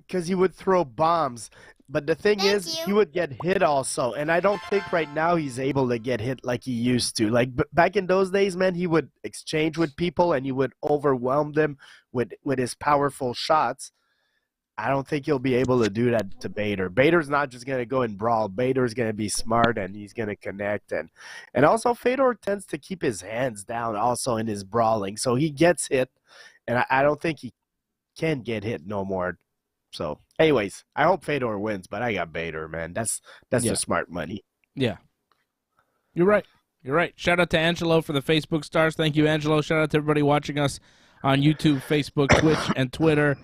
Because he would throw bombs. But the thing is, he would get hit also. And I don't think right now he's able to get hit like he used to. Like, back in those days, man, he would exchange with people and he would overwhelm them with his powerful shots. I don't think he'll be able to do that to Bader. Bader's not just going to go and brawl. Bader's going to be smart, and he's going to connect. And also, Fedor tends to keep his hands down also in his brawling. So he gets hit, and I don't think he can get hit no more. So, anyways, I hope Fedor wins, but I got Bader, man. That's the smart money.
Yeah. You're right. You're right. Shout out to Angelo for the Facebook stars. Thank you, Angelo. Shout out to everybody watching us on YouTube, Facebook, Twitch, and Twitter.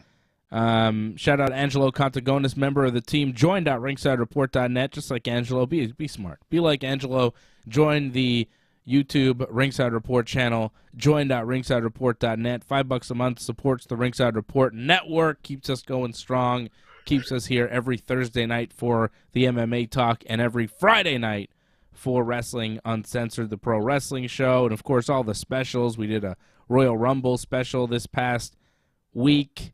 Shout out Angelo Contagonis, member of the team, join.ringsidereport.net, just like Angelo. Be smart. Be like Angelo. Join the YouTube Ringside Report channel, join.ringsidereport.net. $5 a month supports the Ringside Report network, keeps us going strong, keeps us here every Thursday night for the MMA talk and every Friday night for Wrestling Uncensored, the pro wrestling show, and of course all the specials. We did a Royal Rumble special this past week.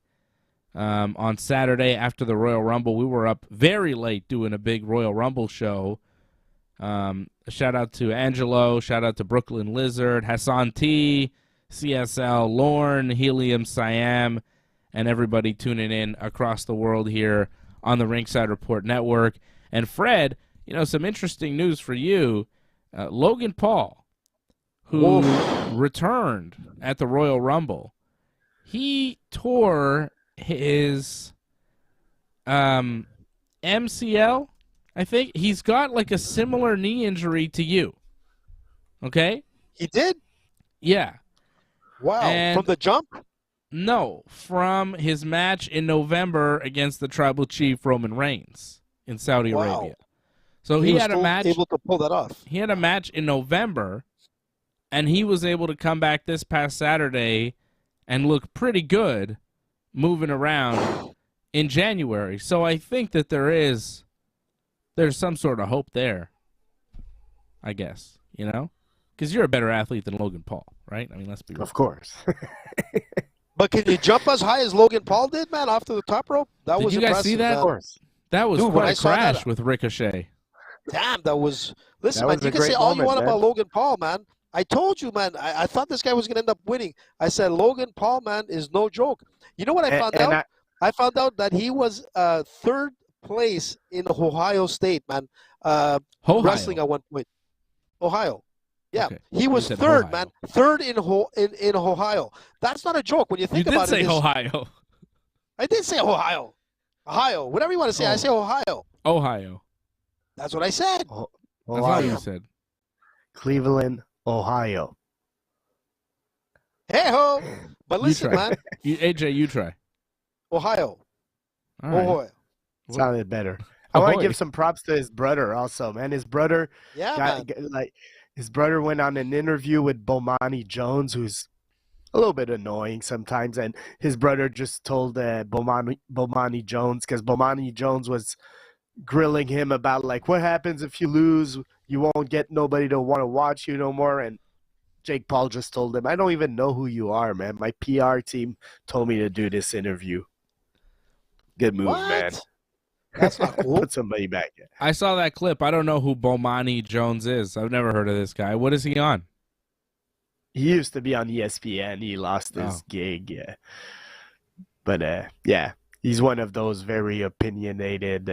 On Saturday after the Royal Rumble. We were up very late doing a big Royal Rumble show. Shout out to Angelo. Shout out to Brooklyn Lizard, Hassan T, CSL, Lorne, Helium, Siam, and everybody tuning in across the world here on the Ringside Report Network. And Fred, you know, some interesting news for you. Logan Paul, who returned at the Royal Rumble, he tore his MCL, I think. He's got like a similar knee injury to you. Okay?
He did?
Yeah.
Wow.
And
from the jump?
No, from his match in November against the tribal chief Roman Reigns in Saudi Arabia. So he had a match,
able to pull that off.
He had a match in November, and he was able to come back this past Saturday and look pretty good moving around in January. So I think that there's some sort of hope there, I guess, you know? Because you're a better athlete than Logan Paul, right? I mean, let's be real.
Of course.
But can you jump as high as Logan Paul did, man, off to the top rope? That was
impressive. Did you guys see that?
Man.
Of course.
That was quite a crash with Ricochet.
Damn, that was... Listen, man, you can say all you want about Logan Paul, man. I told you, man, I thought this guy was going to end up winning. I said Logan Paul, man, is no joke. You know what I found out? I found out that he was third place in Ohio State, man. Wrestling at one point. Ohio. Yeah, okay. He was third, Ohio. Man. Third in Ohio. That's not a joke when you think about it.
You did say Ohio.
I did say Ohio. Ohio. Whatever you want to say, I say Ohio.
Ohio.
That's what I said.
That's what you said.
Cleveland, Ohio.
Hey-ho. But listen, man.
AJ, you try.
Ohio.
All right.
Ohio.
Sounded better. I want to give some props to his brother also, man. His brother his brother went on an interview with Bomani Jones, who's a little bit annoying sometimes, and his brother just told Bomani Jones, because Bomani Jones was grilling him about, like, what happens if you lose? you won't get nobody to want to watch you no more. And Jake Paul just told him, I don't even know who you are, man. My PR team told me to do this interview. Good move, man.
That's not cool.
Put somebody back in.
I saw that clip. I don't know who Bomani Jones is. I've never heard of this guy. What is he on?
He used to be on ESPN. He lost his gig. Yeah. But, yeah, he's one of those very opinionated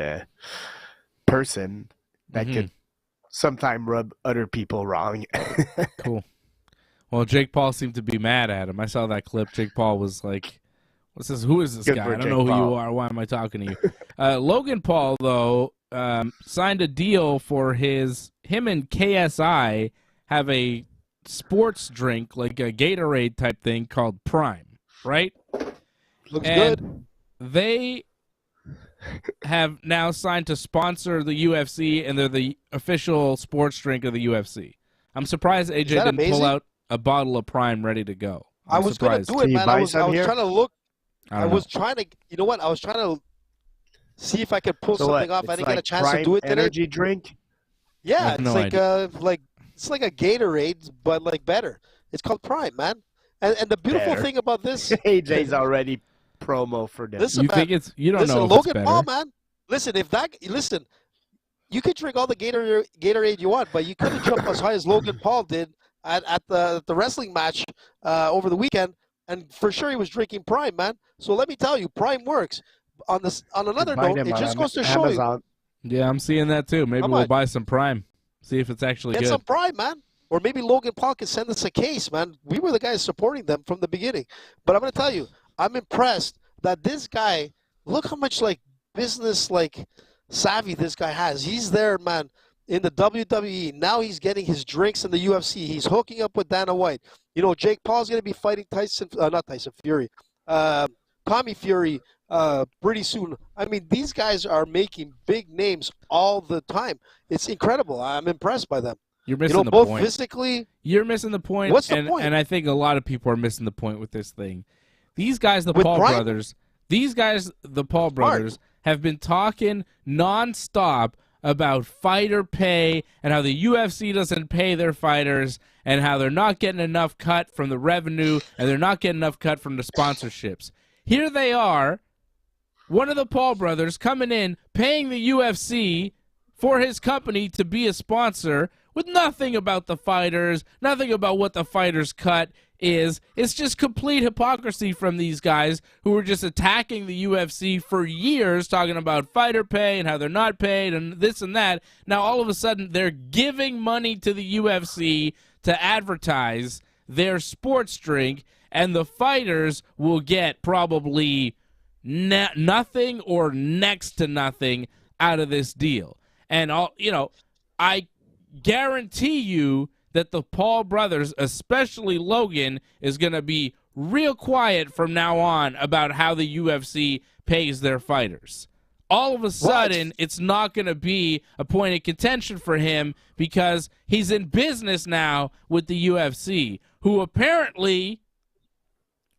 person that could sometimes rub other people wrong.
Cool. Well, Jake Paul seemed to be mad at him. I saw that clip. Jake Paul was like, "What's this? Who is this
Good
guy?
for
I don't
Jake
know who
Paul.
you are. Why am I talking to you?" Logan Paul, though, signed a deal for him and KSI have a sports drink, like a Gatorade type thing called Prime, right?
Looks
And
good.
they have now signed to sponsor the UFC, and they're the official sports drink of the UFC. I'm surprised AJ
that
didn't pull
amazing?
out a bottle of Prime ready to go.
I
I'm
was going to
surprised.
do it,
Can you
man.
buy
I was
some here?
trying to look.
I
I
don't
was trying to, you know what? I was trying to see if I could pull something off. I
It's
didn't get a
like
chance to
Prime
do it today.
energy drink?
Yeah,
I have
it's
no
like it's like a Gatorade, but like better. It's called Prime, man. And the beautiful
Better.
thing about this,
AJ's already promo for them.
listen,
You
man,
think it's? You don't
listen,
know if
Logan
it's better.
Paul, man. Listen, you could drink all the Gatorade you want, but you couldn't jump as high as Logan Paul did at the wrestling match over the weekend. And for sure, he was drinking Prime, man. So let me tell you, Prime works. On another
Buy
note,
them
it
on
just goes to show you.
Amazon.
Yeah, I'm seeing that too. Maybe
How
we'll
much?
buy some Prime. See if it's actually
Get
good.
some Prime, man. Or maybe Logan Paul can send us a case, man. We were the guys supporting them from the beginning. But I'm going to tell you, I'm impressed that this guy, look how much like business like savvy this guy has. He's there, man, in the WWE. Now he's getting his drinks in the UFC. He's hooking up with Dana White. You know, Jake Paul's going to be fighting not Tyson Fury, Tommy Fury pretty soon. I mean, these guys are making big names all the time. It's incredible. I'm impressed by them.
You're
You
missing
know,
the
both
point.
physically.
You're missing the point.
What's the
and,
point?
And I think a lot of people are missing the point with this thing. These guys, the
With
Paul
Prime?
brothers, have been talking nonstop about fighter pay and how the UFC doesn't pay their fighters and how they're not getting enough cut from the revenue and they're not getting enough cut from the sponsorships. Here they are, one of the Paul brothers coming in, paying the UFC for his company to be a sponsor with nothing about the fighters, nothing about what the fighters' cut is. It's just complete hypocrisy from these guys who were just attacking the UFC for years, talking about fighter pay and how they're not paid and this and that. Now, all of a sudden, they're giving money to the UFC to advertise their sports drink, and the fighters will get probably nothing or next to nothing out of this deal. And I guarantee you that the Paul brothers, especially Logan, is going to be real quiet from now on about how the UFC pays their fighters. All of a sudden, it's not going to be a point of contention for him because he's in business now with the UFC, who apparently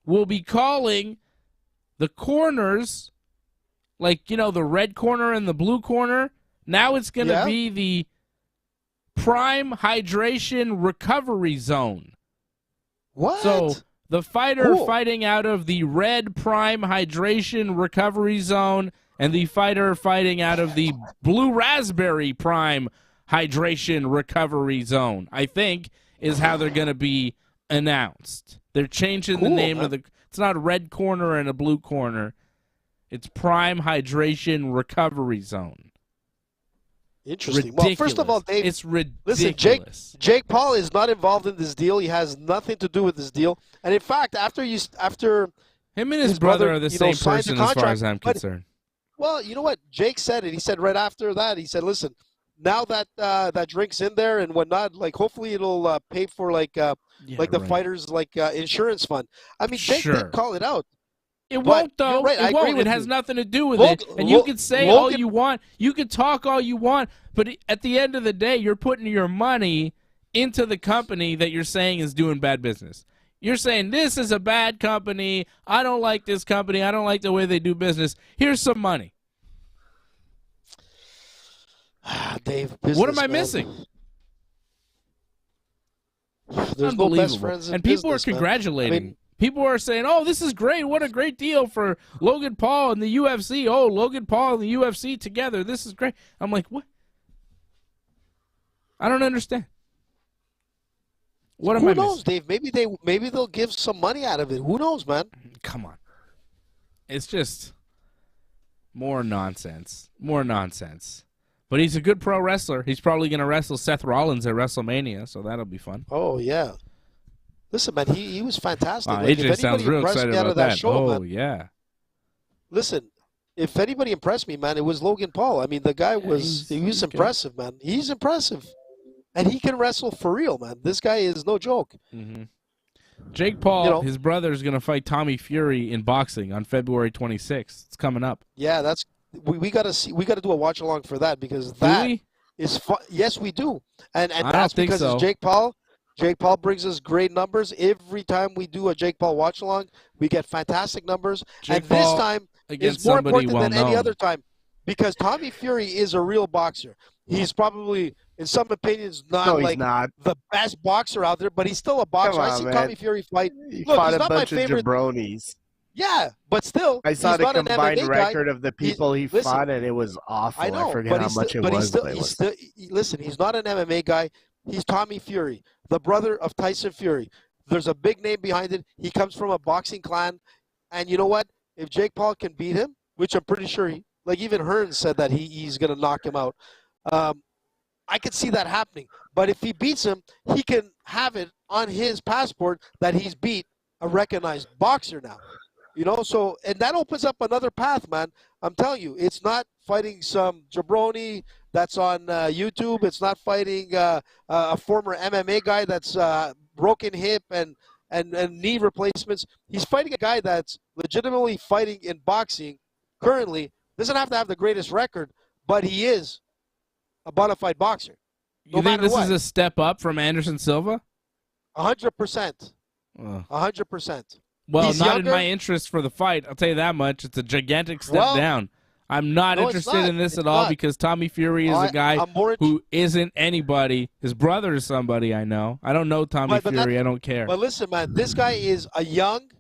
will be calling the corners, like, the red corner and the blue corner. Now it's going to be the Prime Hydration Recovery Zone.
What?
So the fighter
Cool.
fighting out of the red Prime Hydration Recovery Zone and the fighter fighting out of the blue Raspberry Prime Hydration Recovery Zone, I think, is how they're going to be announced. They're changing the name of it's not a red corner and a blue corner. It's Prime Hydration Recovery Zone.
Interesting.
Ridiculous.
Well, first of all, Dave,
It's ridiculous.
listen, Jake Paul is not involved in this deal. He has nothing to do with this deal. And in fact, after
him and his
his
brother
brother,
are the
you know,
same
signed the
person as far as I'm
contract,
concerned.
well, you know what? Jake said it. He said right after that, he said, listen, now that that drink's in there and whatnot, like hopefully it'll pay for the fighters' insurance fund. I mean, Jake
Sure.
did call it out.
It
But
won't, though.
you're right, I
It
agree
won't.
with
It has
you.
nothing to do with it. And you can say all you want. You can talk all you want. But at the end of the day, you're putting your money into the company that you're saying is doing bad business. You're saying, this is a bad company. I don't like this company. I don't like the way they do business. Here's some money.
Dave,
What am I
businessman.
missing?
There's no best friends in
and people
business,
are congratulating.
I mean,
people are saying, "Oh, this is great! What a great deal for Logan Paul and the UFC! Oh, Logan Paul and the UFC together. This is great." I'm like, what? I don't understand. What am I
who knows,
missing?
Dave? Maybe they'll give some money out of it. Who knows, man?
Come on. It's just more nonsense. More nonsense. But he's a good pro wrestler. He's probably going to wrestle Seth Rollins at WrestleMania, so that'll be fun.
Oh yeah. Listen, man, he was fantastic.
AJ sounds real excited about that.
Show, man,
yeah.
listen, if anybody impressed me, man, it was Logan Paul. I mean, the guy was
he's
impressive, man. He's impressive. And he can wrestle for real, man. This guy is no joke.
Mm-hmm. Jake Paul, his brother, is going to fight Tommy Fury in boxing on February 26th. It's coming up.
Yeah, that's we got to see. We got to do a watch along for that because that is fun. Yes, we do. And that's because it's Jake Paul. Jake Paul brings us great numbers every time we do a Jake Paul watch along. We get fantastic numbers, and this time is more important than any other time because Tommy Fury is a real boxer. He's probably, in some opinions, not the best boxer out there, but he's still a boxer. I see Tommy Fury fight.
He fought a bunch of jabronis.
Yeah, but but
I saw the combined record of the people he fought, and it was awful.
I know,
I forget how much it was.
Listen, he's not an MMA guy. He's Tommy Fury, the brother of Tyson Fury. There's a big name behind it. He comes from a boxing clan. And you know what? If Jake Paul can beat him, which I'm pretty sure, even Hearns said that he's going to knock him out. I could see that happening. But if he beats him, he can have it on his passport that he's beat a recognized boxer now. So, and that opens up another path, man. I'm telling you, it's not fighting some jabroni that's on YouTube. It's not fighting a former MMA guy that's broken hip and knee replacements. He's fighting a guy that's legitimately fighting in boxing currently. Doesn't have to have the greatest record, but he is a bona fide boxer.
You think this is a step up from Anderson Silva?
100%. 100%.
Well,
he's
not
younger.
In my interest for the fight. I'll tell you that much. It's a gigantic step down. I'm not interested in this at all because Tommy Fury is a guy who isn't anybody. His brother is somebody I know. I don't know Tommy Fury. I don't care.
But listen, man, this guy is a young,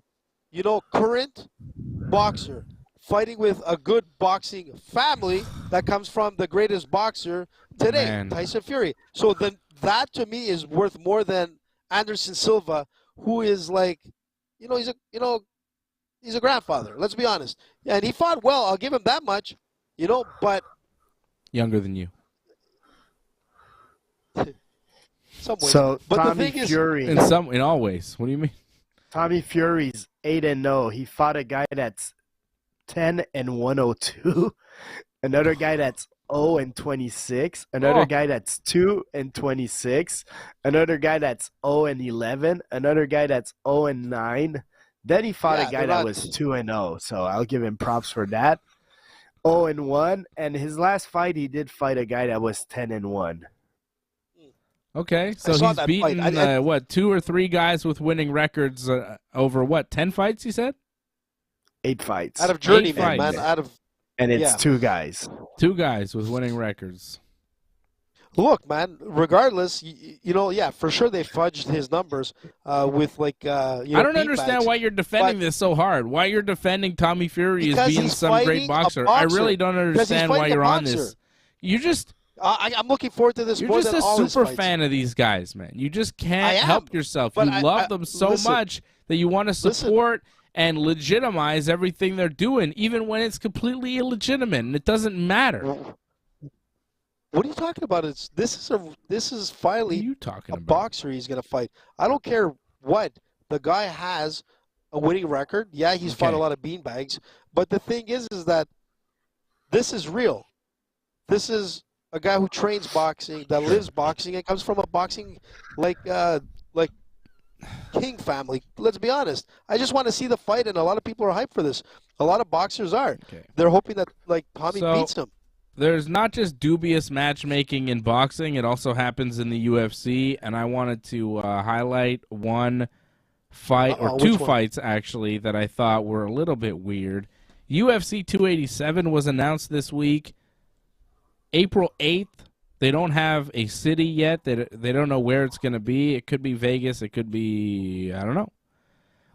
current boxer fighting with a good boxing family that comes from the greatest boxer today, Tyson Fury. So then that to me is worth more than Anderson Silva, who is he's a grandfather. Let's be honest. And he fought well. I'll give him that much, but
younger than you.
So
but
Tommy Fury,
in all ways. What do you mean?
Tommy Fury's 8-0. He fought a guy that's 10-102, another guy that's 0-26, another guy that's 2-26, another guy that's 0-11, another guy that's 0-9. Then he fought a guy that was 2-0, so I'll give him props for that. 0-1, and his last fight he did fight a guy that was 10-1.
Okay, so he's beaten 2 or 3 guys with winning records over 10 fights? You said
8 fights
out of journeyman, man.
And it's 2 guys.
2 guys with winning records.
Look, man, regardless, for sure they fudged his numbers with I
don't understand why you're defending this so hard. Why you're defending Tommy Fury as being some great boxer. I really don't understand why you're on this. You just
I'm looking forward to this more than all his fights.
You're just a super fan of these guys, man. You just can't help yourself. You love them so much that you want to support and legitimize everything they're doing, even when it's completely illegitimate and it doesn't matter.
What are you talking about? This is finally a boxer he's going to fight. I don't care what. The guy has a winning record. Yeah, he's fought a lot of beanbags. But the thing is that this is real. This is a guy who trains boxing, that lives boxing, and comes from a boxing like king family. Let's be honest. I just want to see the fight, and a lot of people are hyped for this. A lot of boxers are. Okay. They're hoping that Tommy beats him.
There's not just dubious matchmaking in boxing. It also happens in the UFC, and I wanted to highlight one fight, or 2 fights, actually, that I thought were a little bit weird. UFC 287 was announced this week. April 8th, They don't have a city yet. They don't know where it's going to be. It could be Vegas. It could be, I don't know.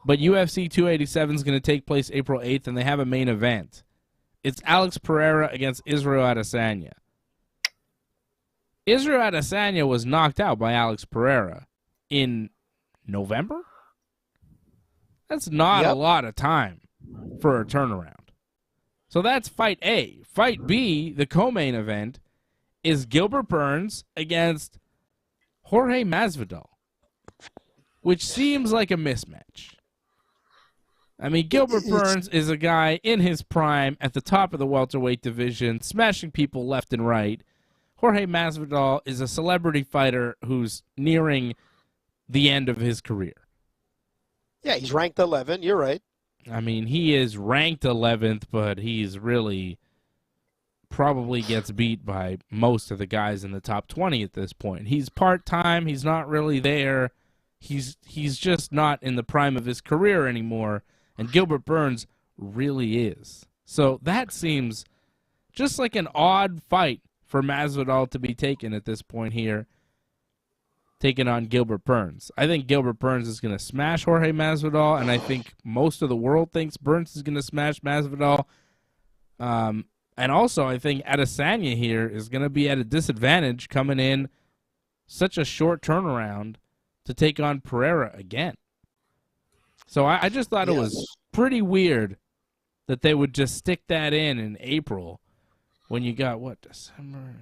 But UFC 287 is going to take place April 8th, and they have a main event. It's Alex Pereira against Israel Adesanya. Israel Adesanya was knocked out by Alex Pereira in November? That's not a lot of time for a turnaround. So that's fight A. Fight B, the co-main event, is Gilbert Burns against Jorge Masvidal, which seems like a mismatch. I mean, Gilbert Burns is a guy in his prime at the top of the welterweight division, smashing people left and right. Jorge Masvidal is a celebrity fighter who's nearing the end of his career.
Yeah, he's ranked 11. You're right.
I mean, he is ranked 11th, but he's really probably gets beat by most of the guys in the top 20 at this point. He's part-time. He's not really there. He's just not in the prime of his career anymore, and Gilbert Burns really is. So that seems just like an odd fight for Masvidal to be taken at this point here, taking on Gilbert Burns. I think Gilbert Burns is going to smash Jorge Masvidal, and I think most of the world thinks Burns is going to smash Masvidal. And also, I think Adesanya here is going to be at a disadvantage coming in such a short turnaround to take on Pereira again. So I just thought it was pretty weird that they would just stick that in April when you got, what, December?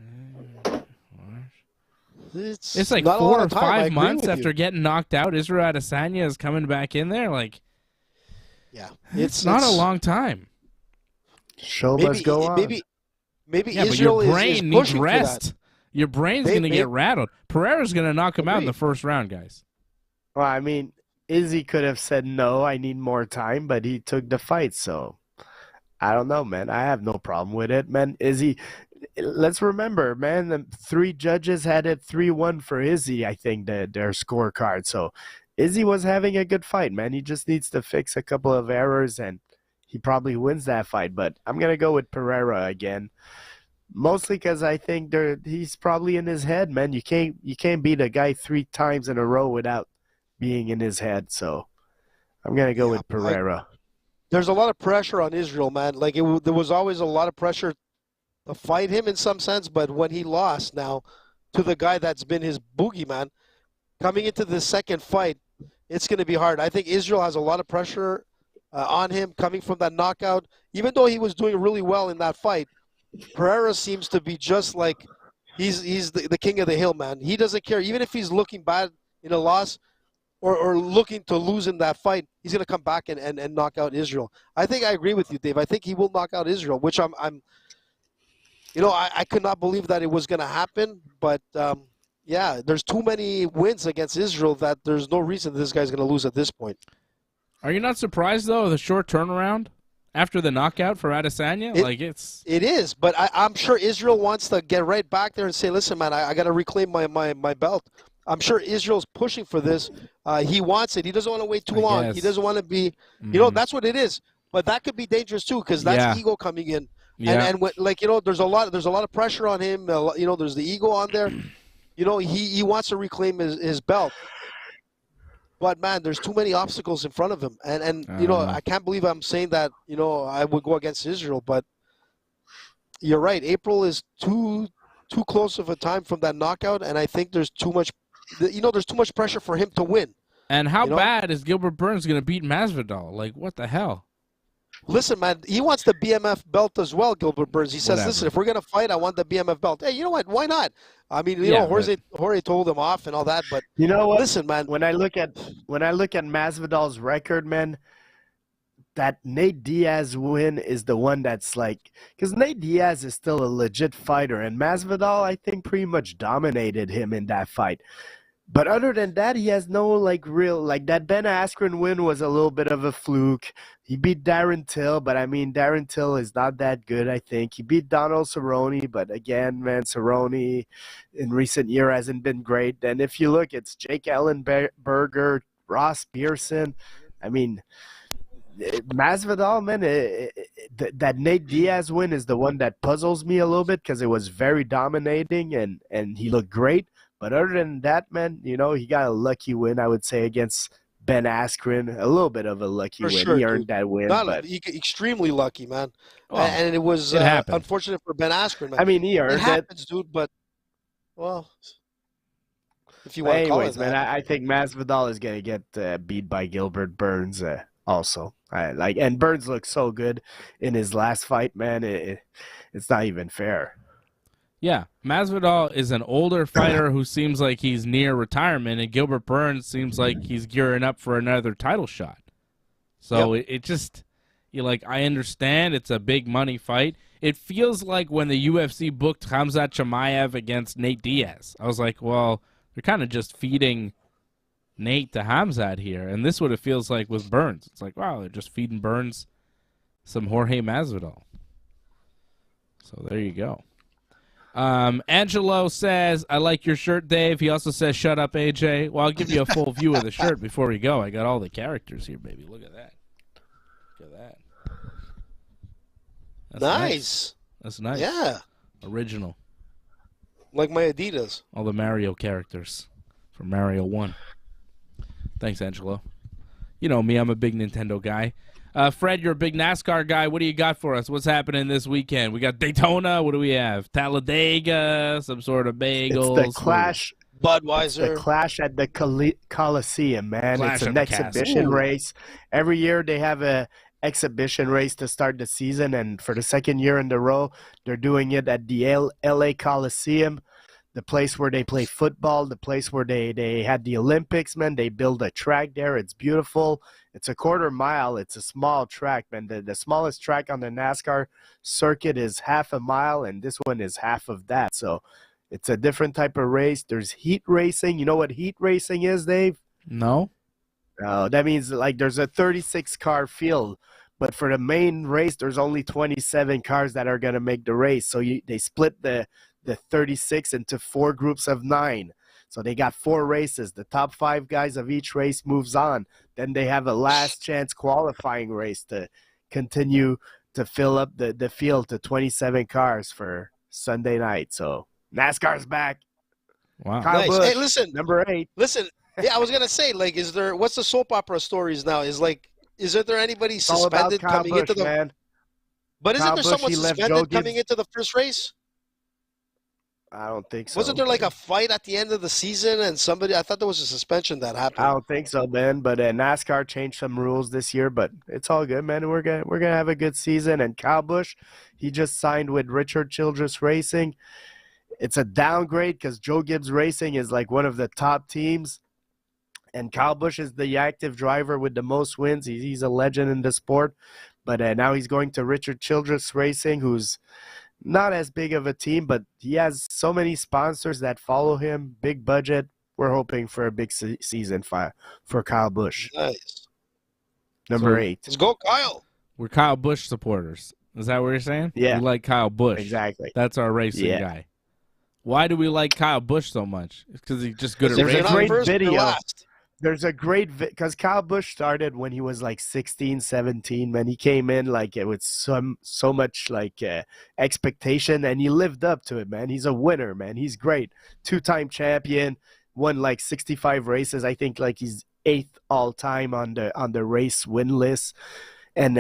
It's like 4 or 5 months after getting knocked out. Israel Adesanya is coming back in there. Like,
yeah,
it's not a long time.
Show must go on.
Maybe
yeah,
Israel
but your brain needs
pushing
rest. Your brain's going to get rattled. Pereira's going to knock him out in the first round, guys.
Well, I mean, Izzy could have said, no, I need more time, but he took the fight, so I don't know, man. I have no problem with it, man. Izzy, let's remember, man, the 3 judges had it 3-1 for Izzy, I think, their scorecard. So Izzy was having a good fight, man. He just needs to fix a couple of errors, and he probably wins that fight. But I'm going to go with Pereira again, mostly because I think he's probably in his head, man. You can't beat a guy 3 times in a row without being in his head. So I'm going to go with Pereira.
There's a lot of pressure on Israel, man. Like there was always a lot of pressure to fight him in some sense, but when he lost now to the guy that's been his boogeyman, coming into the second fight, it's going to be hard. I think Israel has a lot of pressure on him coming from that knockout. Even though he was doing really well in that fight, Pereira seems to be just like he's the king of the hill, man. He doesn't care. Even if he's looking bad in a loss or looking to lose in that fight, he's going to come back and knock out Israel. I think I agree with you, Dave. I think he will knock out Israel, which I'm I could not believe that it was going to happen. But, yeah, there's too many wins against Israel that there's no reason this guy's going to lose at this point.
Are you not surprised, though, the short turnaround after the knockout for Adesanya? It
is, but I'm sure Israel wants to get right back there and say, listen, man, I got to reclaim my belt. I'm sure Israel's pushing for this. He wants it. He doesn't want to wait too long. Guess. He doesn't want to be, that's what it is. But that could be dangerous too, because that's ego coming in. Yeah. And there's a lot of pressure on him. There's the ego on there. He wants to reclaim his belt. But man, there's too many obstacles in front of him. And I can't believe I'm saying that, I would go against Israel, but you're right. April is too close of a time from that knockout, and I think there's too much pressure for him to win.
And how bad is Gilbert Burns going to beat Masvidal? Like, what the hell?
Listen, man, he wants the BMF belt as well, Gilbert Burns. He says, listen, if we're going to fight, I want the BMF belt. Hey, you know what? Why not? I mean, Jorge told him off and all that, but
you know what?
Listen, man.
When I look at Masvidal's record, man, that Nate Diaz win is the one that's like, because Nate Diaz is still a legit fighter, and Masvidal, I think, pretty much dominated him in that fight. But other than that, he has no that Ben Askren win was a little bit of a fluke. He beat Darren Till, but I mean, Darren Till is not that good, I think. He beat Donald Cerrone, but again, man, Cerrone in recent year hasn't been great. And if you look, it's Jake Ellenberger, Ross Pearson. I mean, Masvidal, man, that Nate Diaz win is the one that puzzles me a little bit because it was very dominating and he looked great. But other than that, man, you know, he got a lucky win, I would say, against Ben Askren. A little bit of a lucky
For
win.
sure,
He earned
dude.
that win.
Not
But
extremely lucky, man.
Well,
And it was
it happened.
unfortunate for Ben Askren, man.
I mean, he
It
earned it.
happens, dude, but, well, if you want to call it
Anyways, man,
that.
I think Masvidal is gonna get beat by Gilbert Burns also. And Burns looked so good in his last fight, man. It's not even fair.
Yeah, Masvidal is an older fighter who seems like he's near retirement, and Gilbert Burns seems like he's gearing up for another title shot. So it just, I understand it's a big money fight. It feels like when the UFC booked Khamzat Chimaev against Nate Diaz. I was like, well, they're kind of just feeding Nate to Khamzat here, and this is what it feels like with Burns. It's like, wow, they're just feeding Burns some Jorge Masvidal. So there you go. Angelo says, I like your shirt, Dave. He also says, shut up, AJ. Well, I'll give you a full view of the shirt before we go. I got all the characters here, baby. Look at that. Look at that. That's
Nice.
That's nice.
Yeah.
Original.
Like my Adidas.
All the Mario characters from Mario 1. Thanks, Angelo. You know me, I'm a big Nintendo guy. Fred, you're a big NASCAR guy. What do you got for us? What's happening this weekend? We got Daytona. What do we have? Talladega, some sort of bagels.
It's the Clash.
Budweiser.
The Clash at the Coliseum, man.
Clash
It's
at
an
the
exhibition
Castle.
race. Every year they have a exhibition race to start the season, and for the second year in a row, they're doing it at the LA Coliseum, the place where they play football, the place where they had the Olympics, man. They build a track there. It's beautiful. It's a quarter mile. It's a small track, man. The smallest track on the NASCAR circuit is half a mile, and this one is half of that. So it's a different type of race. There's heat racing. You know what heat racing is, Dave?
No?
That means like there's a 36-car field, but for the main race, there's only 27 cars that are going to make the race. So they split the 36 into 4 groups of 9. So they got 4 races. The top 5 guys of each race moves on. Then they have a last chance qualifying race to continue to fill up the field to 27 cars for Sunday night. So NASCAR's back.
Wow.
Kyle
Nice.
Busch,
Hey, listen.
number 8.
Listen. Yeah, I was gonna say, like, what's the soap opera stories now? Isn't there anybody
It's all about
suspended
Kyle
coming
Busch,
into the?
man.
But isn't
Kyle
there
Busch,
someone
he left Joe
suspended coming
Gibbs.
into the first race?
I don't think so.
Wasn't there like a fight at the end of the season and somebody? I thought there was a suspension that happened.
I don't think so, man. But NASCAR changed some rules this year, but it's all good, man. We're gonna have a good season. And Kyle Busch, he just signed with Richard Childress Racing. It's a downgrade because Joe Gibbs Racing is like one of the top teams, and Kyle Busch is the active driver with the most wins. He's a legend in the sport, but now he's going to Richard Childress Racing, who's not as big of a team, but he has so many sponsors that follow him, big budget. We're hoping for a big season for Kyle Busch.
Nice.
Number
So-
8.
Let's go, Kyle.
We're Kyle Busch supporters. Is that what you're saying?
Yeah.
We like Kyle Busch.
Exactly.
That's our racing
Yeah.
guy. Why do we like Kyle Busch so much? It's because he's just good at
There's a
They're
racing.
not
great
first, they're
video.
last.
There's a great because Kyle Busch started when he was like 16, 17. Man, he came in like it with so much like expectation, and he lived up to it, man. He's a winner, man. He's great. 2-time champion, won like 65 races. I think like he's 8th all time on the race win list. And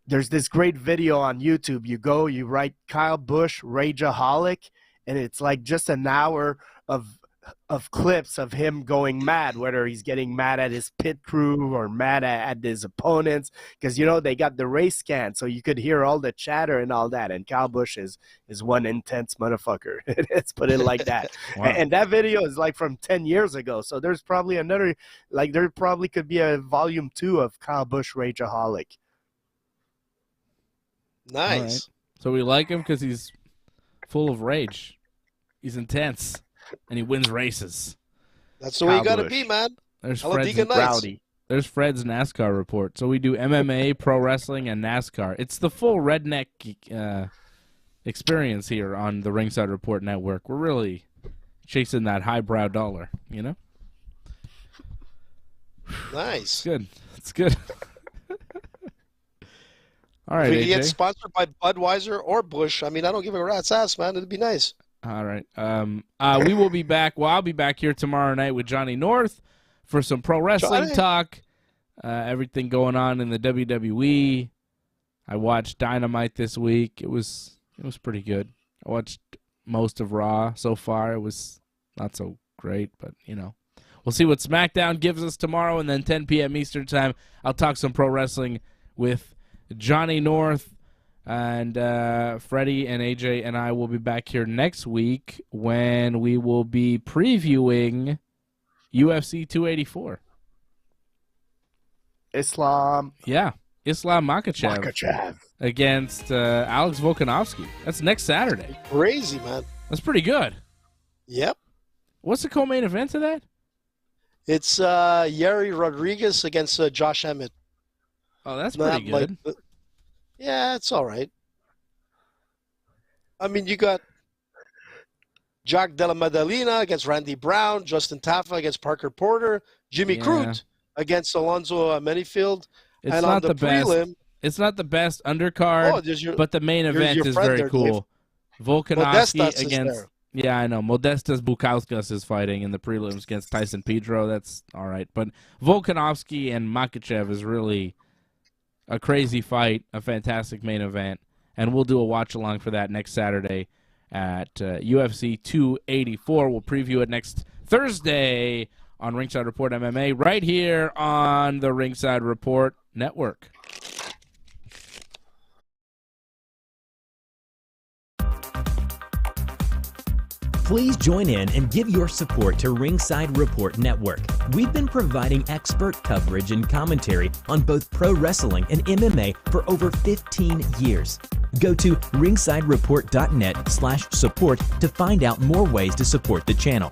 there's this great video on YouTube. You write Kyle Busch Rageaholic, and it's like just an hour of clips of him going mad, whether he's getting mad at his pit crew or mad at his opponents, because they got the race scan, so you could hear all the chatter and all that. And Kyle Busch is one intense motherfucker. Let's put it like that.
Wow.
And that video is like from 10 years ago, so there's probably another, like there probably could be a volume 2 of Kyle Busch Rageaholic.
Nice.
All right. So we like him because he's full of rage. He's intense, and he wins races.
That's the way you
Kyle
got to
Busch.
be, man.
There's
Talladega
Fred's,
Nights.
Rowdy.
there's Fred's NASCAR report. So we do MMA, pro wrestling, and NASCAR. It's the full redneck experience here on the Ringside Report Network. We're really chasing that highbrow dollar, you know?
Nice.
Good. It's good. All right,
If we
AJ.
get sponsored by Budweiser or Bush, I mean, I don't give a rat's ass, man. It'd be nice.
All right. We will be back. Well, I'll be back here tomorrow night with Johnny North for some pro wrestling
Johnny.
talk. Everything going on in the WWE. I watched Dynamite this week. It was pretty good. I watched most of Raw so far. It was not so great, but we'll see what SmackDown gives us tomorrow, and then 10 p.m. Eastern time, I'll talk some pro wrestling with Johnny North. And Freddie and AJ and I will be back here next week when we will be previewing UFC 284.
Islam
Makhachev against Alex Volkanovski. That's next Saturday.
Crazy, man.
That's pretty good.
Yep.
What's the co-main event of that?
It's Yeri Rodriguez against Josh Emmett.
Oh, that's pretty good.
Yeah, it's all right. I mean, you got Jack Della Maddalena against Randy Brown, Justin Taffa against Parker Porter, Jimmy Crute against Alonzo Menifield.
It's
and
not
on the
best.
prelim,
It's not the best undercard, but the main event is
friend
very
there,
cool.
Dave.
Volkanovski
Modestas is
against
there.
Yeah, I know. Modestas Bukauskas is fighting in the prelims against Tyson Pedro. That's all right. But Volkanovski and Makhachev is really a crazy fight, a fantastic main event. And we'll do a watch-along for that next Saturday at UFC 284. We'll preview it next Thursday on Ringside Report MMA right here on the Ringside Report Network.
Please join in and give your support to Ringside Report Network. We've been providing expert coverage and commentary on both pro wrestling and MMA for over 15 years. Go to ringsidereport.net/support to find out more ways to support the channel.